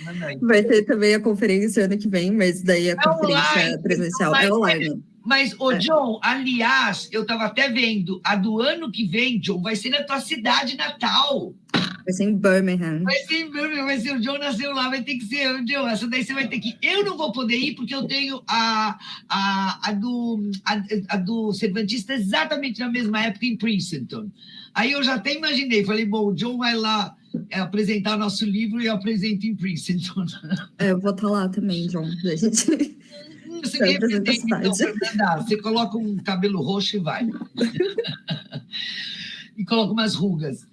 A: manda aí.
H: Vai ter também a conferência ano que vem, mas daí a conferência
A: online,
H: presencial é online.
A: Mas, John, aliás, eu estava até vendo, a do ano que vem, John, vai ser na tua cidade natal.
H: Vai ser em Birmingham.
A: Vai ser em Birmingham, vai ser o John nasceu lá, vai ter que ser, John, essa daí você vai ter que ir. Eu não vou poder ir porque eu tenho a do Cervantista exatamente na mesma época em Princeton. Aí eu já até imaginei, falei, bom, o John vai lá apresentar nosso livro e eu apresento em Princeton.
H: Eu vou estar lá também, John.
A: Você me representa, então, Fernanda. Você coloca um cabelo roxo e vai. E coloca umas rugas.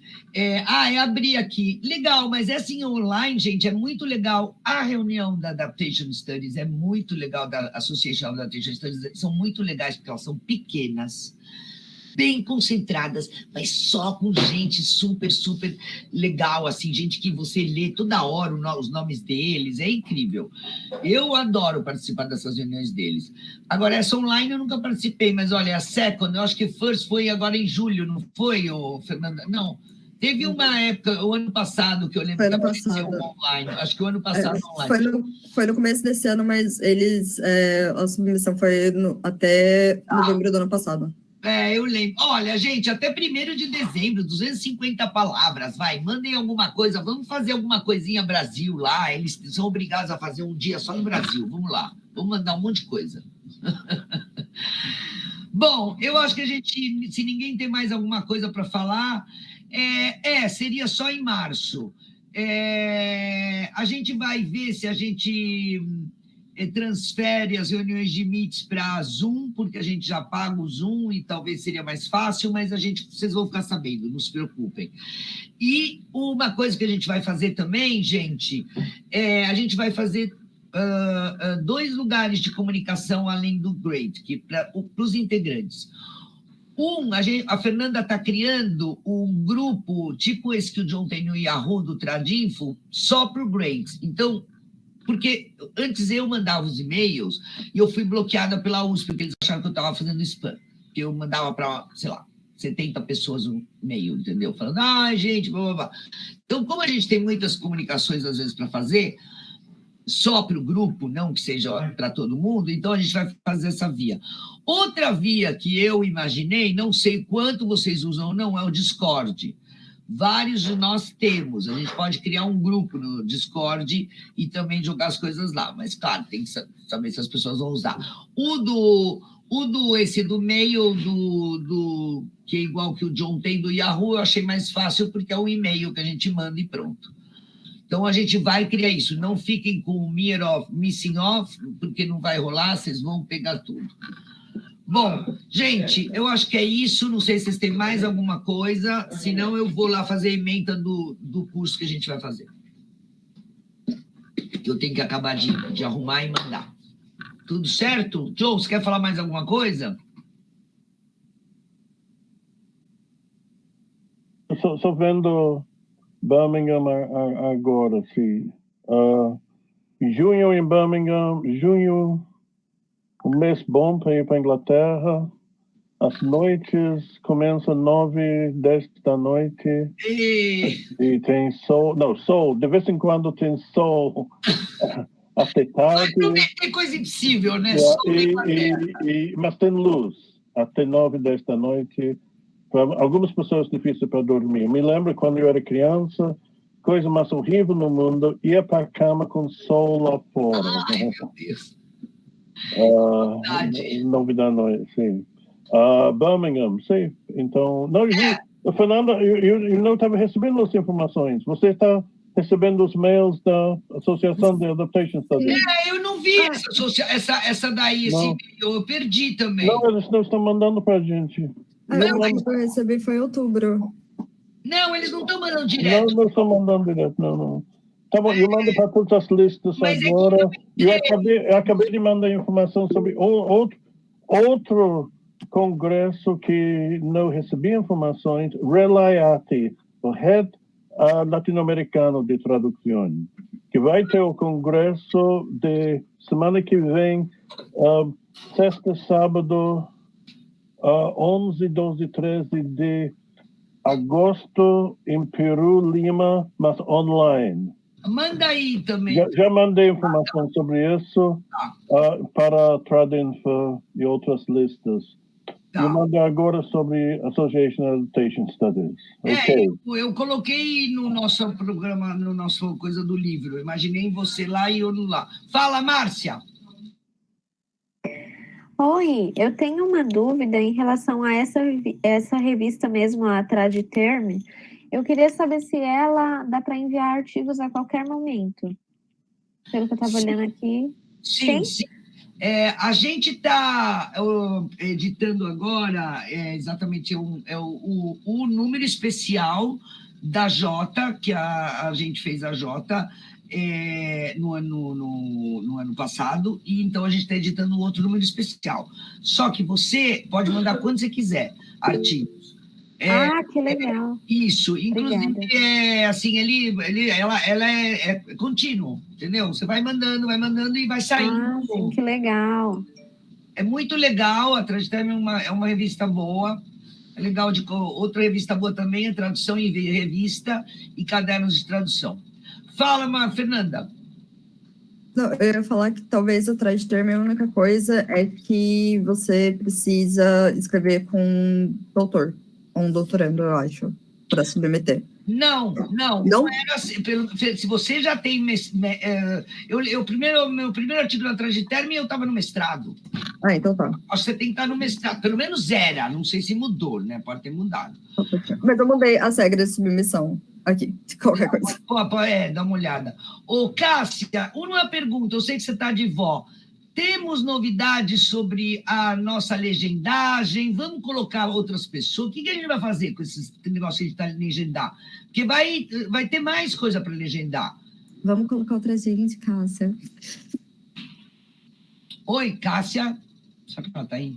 A: Abri aqui. Legal, mas assim, online, gente, é muito legal. A reunião da Adaptation Studies é muito legal, da Association of Adaptation Studies, são muito legais, porque elas são pequenas, bem concentradas, mas só com gente super, super legal, assim, gente que você lê toda hora os nomes deles, é incrível. Eu adoro participar dessas reuniões deles. Agora, essa online eu nunca participei, mas olha, a Second, eu acho que First foi agora em julho, não foi, Fernanda? Não. Teve uma época, o ano passado, que eu lembro que aconteceu online. Acho que o ano passado online.
H: Foi no começo desse ano, mas a submissão foi até novembro do ano passado.
A: Eu lembro. Olha, gente, até 1º de dezembro, 250 palavras, vai, mandem alguma coisa, vamos fazer alguma coisinha Brasil lá, eles são obrigados a fazer um dia só no Brasil, vamos lá, vamos mandar um monte de coisa. Bom, eu acho que a gente, se ninguém tem mais alguma coisa para falar, seria só em março. A gente vai ver se a gente transfere as reuniões de Meets para Zoom, porque a gente já paga o Zoom e talvez seria mais fácil, mas vocês vão ficar sabendo, não se preocupem. E uma coisa que a gente vai fazer também, gente, a gente vai fazer 2 lugares de comunicação além do Great, que para os integrantes. A Fernanda está criando um grupo, tipo esse que o John tem no Yahoo, do Tradinfo, só para o Great. Então, porque antes eu mandava os e-mails e eu fui bloqueada pela USP, porque eles acharam que eu estava fazendo spam. Que eu mandava para, sei lá, 70 pessoas um e-mail, entendeu? Falando, gente, blá, blá, blá. Então, como a gente tem muitas comunicações, às vezes, para fazer, só para o grupo, não que seja para todo mundo, então a gente vai fazer essa via. Outra via que eu imaginei, não sei quanto vocês usam ou não, é o Discord. Vários de nós temos. A gente pode criar um grupo no Discord e também jogar as coisas lá. Mas, claro, tem que saber se as pessoas vão usar. Esse do e-mail, que é igual que o John tem do Yahoo, eu achei mais fácil, porque é um e-mail que a gente manda e pronto. Então, a gente vai criar isso. Não fiquem com o missing off, porque não vai rolar, vocês vão pegar tudo. Bom, gente, eu acho que é isso. Não sei se vocês têm mais alguma coisa. Senão, eu vou lá fazer a emenda do curso que a gente vai fazer. Eu tenho que acabar de arrumar e mandar. Tudo certo? John, você quer falar mais alguma coisa?
B: Só vendo Birmingham agora, sim. Junho em Birmingham, junho... Um mês bom para ir para a Inglaterra. As noites começam 9, 10 da noite. E tem sol. Não, sol. De vez em quando tem sol até tarde.
A: Mas também tem coisa impossível, né?
B: Mas tem luz. Até 9, 10 da noite. Para algumas pessoas é difícil para dormir. Me lembro quando eu era criança, coisa mais horrível no mundo, ia para a cama com sol lá fora.
A: Ai, meu Deus.
B: 9 da noite, sim. Birmingham, sim. Então, não, Fernanda, eu não estava recebendo as informações. Você está recebendo os mails da Associação de Adaptation Studies.
A: Eu não vi essa daí, esse e-mail, eu perdi também.
B: Não, eles não estão mandando para a gente.
H: Eu recebi foi em outubro.
A: Não, eles não estão mandando direto.
B: Não estão mandando direto, não. Tá bom, eu mando para todas as listas agora. Eu acabei de mandar informação sobre outro congresso que não recebi informações, RELAIATI, o Rede Latino-Americano de Tradução, que vai ter o congresso de semana que vem, sexta, sábado, 11, 12 e 13 de agosto, em Peru, Lima, mas online.
A: Manda aí também.
B: Já mandei informação sobre isso para Tradinfo e outras listas. Eu mando agora sobre Association Adaptation Studies. Okay.
A: Eu coloquei no nosso programa, no nosso coisa do livro. Imaginei você lá e eu no lá. Fala, Márcia.
C: Oi, eu tenho uma dúvida em relação a essa revista mesmo, a Traditerm. Eu queria saber se ela dá para enviar artigos a qualquer momento. Pelo que eu estava olhando aqui.
A: Sim. A gente está editando agora exatamente o número especial da Jota, que a gente fez a Jota no ano passado, e então a gente está editando outro número especial. Só que você pode mandar quando você quiser artigos.
C: Que legal.
A: Isso, inclusive, ela é contínuo, entendeu? Você vai mandando e vai saindo.
C: Sim, que legal.
A: É muito legal, a Traditerm é uma revista boa, é legal outra revista boa também, é tradução em revista e cadernos de tradução. Fala, Fernanda.
H: Não, eu ia falar que talvez a Traditerm, a única coisa é que você precisa escrever com um doutor. Um doutorando, eu acho, para submeter.
A: Não era assim. Se você já tem... meu primeiro artigo na Traditerm, eu estava no mestrado.
H: Então tá.
A: Acho que você tem que estar no mestrado. Pelo menos era. Não sei se mudou, né? Pode ter mudado.
H: Mas eu mudei as regras de submissão aqui. Qualquer coisa.
A: Dá uma olhada. Ô, Cássia, uma pergunta. Eu sei que você está de vó. Temos novidades sobre a nossa legendagem? Vamos colocar outras pessoas? O que a gente vai fazer com esse negócio de legendar? Porque vai ter mais coisa para legendar.
H: Vamos colocar outra gente, Cássia.
A: Oi, Cássia. Será que ela está aí?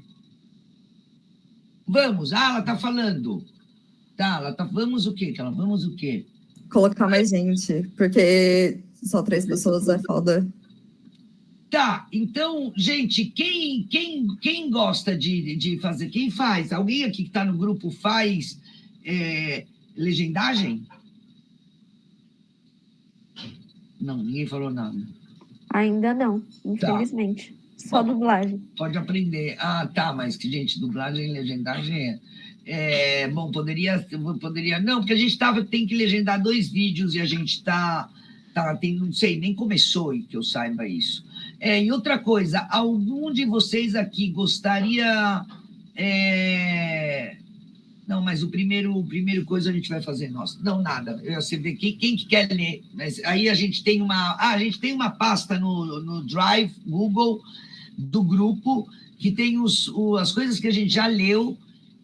A: Vamos. Ela está falando. Vamos o quê? Vamos o quê?
H: Colocar mais gente, porque só 3 pessoas é foda.
A: Tá, então, gente, quem gosta de fazer, quem faz? Alguém aqui que está no grupo faz legendagem? Não, ninguém falou nada.
C: Ainda não, infelizmente. Só dublagem.
A: Pode aprender. Mas que, gente, dublagem e legendagem bom, poderia... Não, porque a gente tem que legendar 2 vídeos e a gente não sei, nem começou, que eu saiba isso. E outra coisa, algum de vocês aqui gostaria... Não, mas o primeiro coisa a gente vai fazer nós. Não, nada. Você vê quem que quer ler. Mas aí a gente tem uma pasta no Drive, Google, do grupo, que tem as coisas que a gente já leu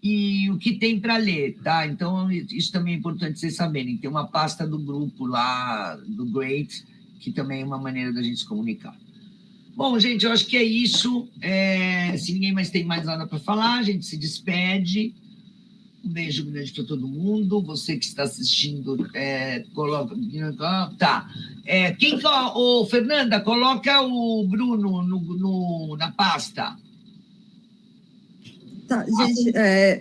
A: e o que tem para ler, tá? Então, isso também é importante vocês saberem. Tem uma pasta do grupo lá, do Great, que também é uma maneira da gente se comunicar. Bom, gente, eu acho que é isso. Se ninguém mais tem mais nada para falar, a gente se despede. Um beijo grande para todo mundo. Você que está assistindo, coloca... Tá. Fernanda, coloca o Bruno na pasta.
H: Tá, gente,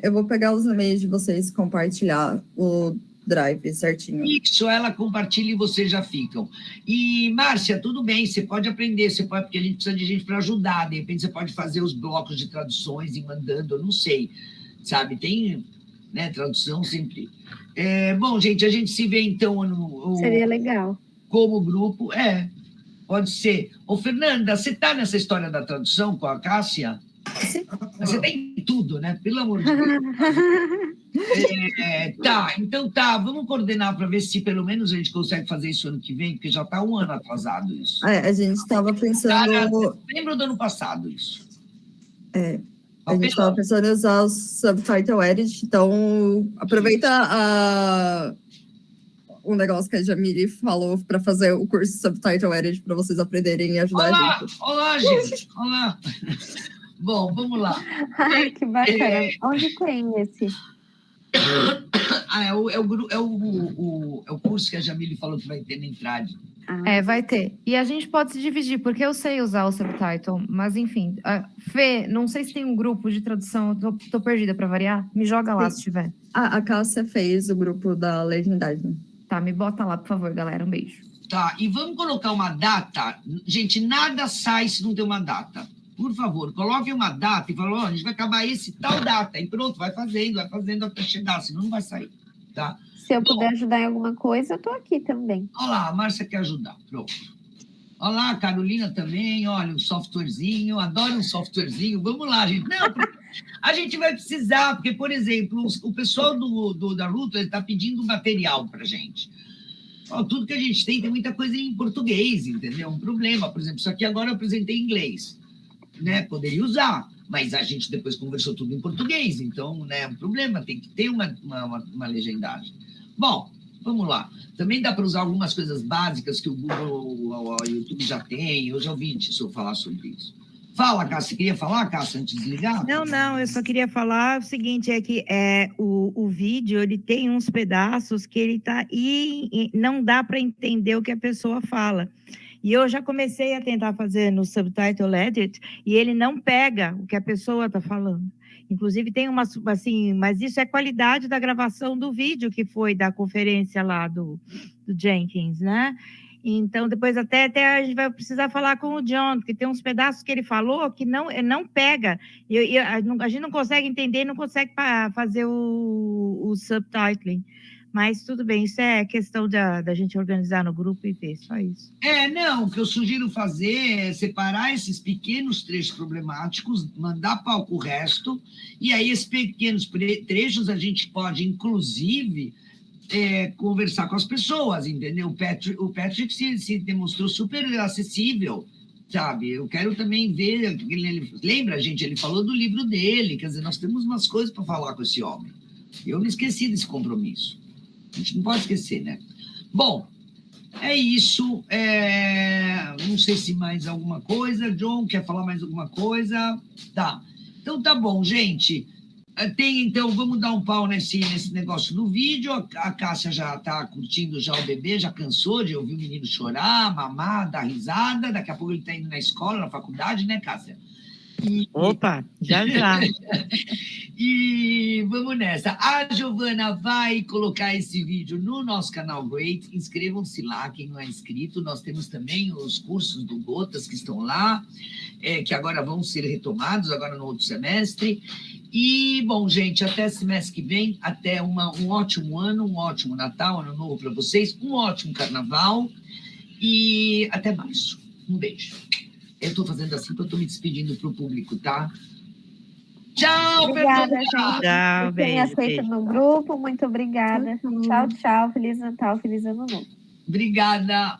H: eu vou pegar os e-mails de vocês e compartilhar o Drive certinho.
A: Isso, ela compartilha e vocês já ficam. E, Márcia, tudo bem, você pode aprender, porque a gente precisa de gente para ajudar. De repente, você pode fazer os blocos de traduções e mandando, eu não sei, sabe? Tem, tradução sempre. Bom, gente, a gente se vê, então,
C: Seria legal.
A: Como grupo, pode ser. Ô, Fernanda, você está nessa história da tradução com a Cássia?
H: Sim.
A: Você tem tudo, né? Pelo amor de Deus. Tá, então tá, vamos coordenar para ver se pelo menos a gente consegue fazer isso ano que vem, porque já está um ano atrasado isso.
H: A gente estava pensando.
A: Lembra do ano passado isso?
H: A gente estava pensando em usar o Subtitle Edit, então aproveita o negócio que a Jamile falou para fazer o curso Subtitle Edit para vocês aprenderem e ajudar a gente.
A: Olá, gente! Olá! Bom, vamos lá.
C: Ai, que bacana. Onde tem esse?
A: É o curso que a Jamile falou que vai ter na entrada.
I: Vai ter. E a gente pode se dividir, porque eu sei usar o subtitle, mas enfim. Fê, não sei se tem um grupo de tradução, eu tô perdida para variar. Me joga lá se tiver.
H: A Cássia fez o grupo da legendagem.
I: Tá, me bota lá, por favor, galera. Um beijo.
A: Tá, e vamos colocar uma data. Gente, nada sai se não tem uma data. Por favor, coloque uma data e fala, a gente vai acabar esse tal data. E pronto, vai fazendo até chegar, senão não vai sair, tá?
C: Se eu puder ajudar em alguma coisa, eu tô aqui também.
A: Olha lá, a Márcia quer ajudar, pronto. Olha lá, a Carolina também, olha, um softwarezinho, adoro um softwarezinho. Vamos lá, gente. Não, a gente vai precisar, porque, por exemplo, o pessoal da Luta está pedindo material para a gente. Tudo que a gente tem muita coisa em português, entendeu? Um problema, por exemplo, isso aqui agora eu apresentei em inglês. Né, poderia usar, mas a gente depois conversou tudo em português, então, né, é um problema, tem que ter uma legendagem. Bom, vamos lá. Também dá para usar algumas coisas básicas que o Google, o YouTube já tem, eu já ouvi o falar sobre isso. Fala, Cássia, queria falar, Cássia, antes de desligar?
J: Não, eu só queria falar o seguinte, é que o vídeo, ele tem uns pedaços que ele tá e não dá para entender o que a pessoa fala. E eu já comecei a tentar fazer no Subtitle Edit e ele não pega o que a pessoa está falando. Inclusive tem mas isso é qualidade da gravação do vídeo que foi da conferência lá do Jenkins, né? Então, depois até a gente vai precisar falar com o John, porque tem uns pedaços que ele falou que não pega. A gente não consegue entender, não consegue fazer o subtitling. Mas tudo bem, isso é questão da gente organizar no grupo e ver, só isso.
A: Não, o que eu sugiro fazer é separar esses pequenos trechos problemáticos, mandar para o resto, e aí esses pequenos trechos a gente pode, inclusive, conversar com as pessoas, entendeu? O Patrick se demonstrou super acessível, sabe? Eu quero também ver, lembra, gente, ele falou do livro dele, quer dizer, nós temos umas coisas para falar com esse homem. Eu não esqueci desse compromisso. A gente não pode esquecer, né? Bom, é isso. Não sei se mais alguma coisa. John, quer falar mais alguma coisa? Tá. Então, tá bom, gente. Então, vamos dar um pau nesse negócio do vídeo. A Cássia já está curtindo já o bebê, já cansou de ouvir o menino chorar, mamar, dar risada. Daqui a pouco ele está indo na escola, na faculdade, né, Cássia?
J: Opa, já.
A: E vamos nessa. A Giovana vai colocar esse vídeo no nosso canal Great. Inscrevam-se lá, quem não é inscrito. Nós temos também os cursos do Gotas que estão lá, que agora vão ser retomados, agora no outro semestre. E, bom, gente, até semestre que vem, até um ótimo ano, um ótimo Natal, Ano Novo para vocês, um ótimo Carnaval e até março. Um beijo. Eu estou fazendo assim porque eu estou me despedindo para o público, tá? Tchau,
C: obrigada,
A: pessoal.
C: gente.
J: Tchau,
C: Por terem aceito no grupo, muito obrigada. Tchau, tchau. Feliz Natal, feliz Ano Novo.
A: Obrigada.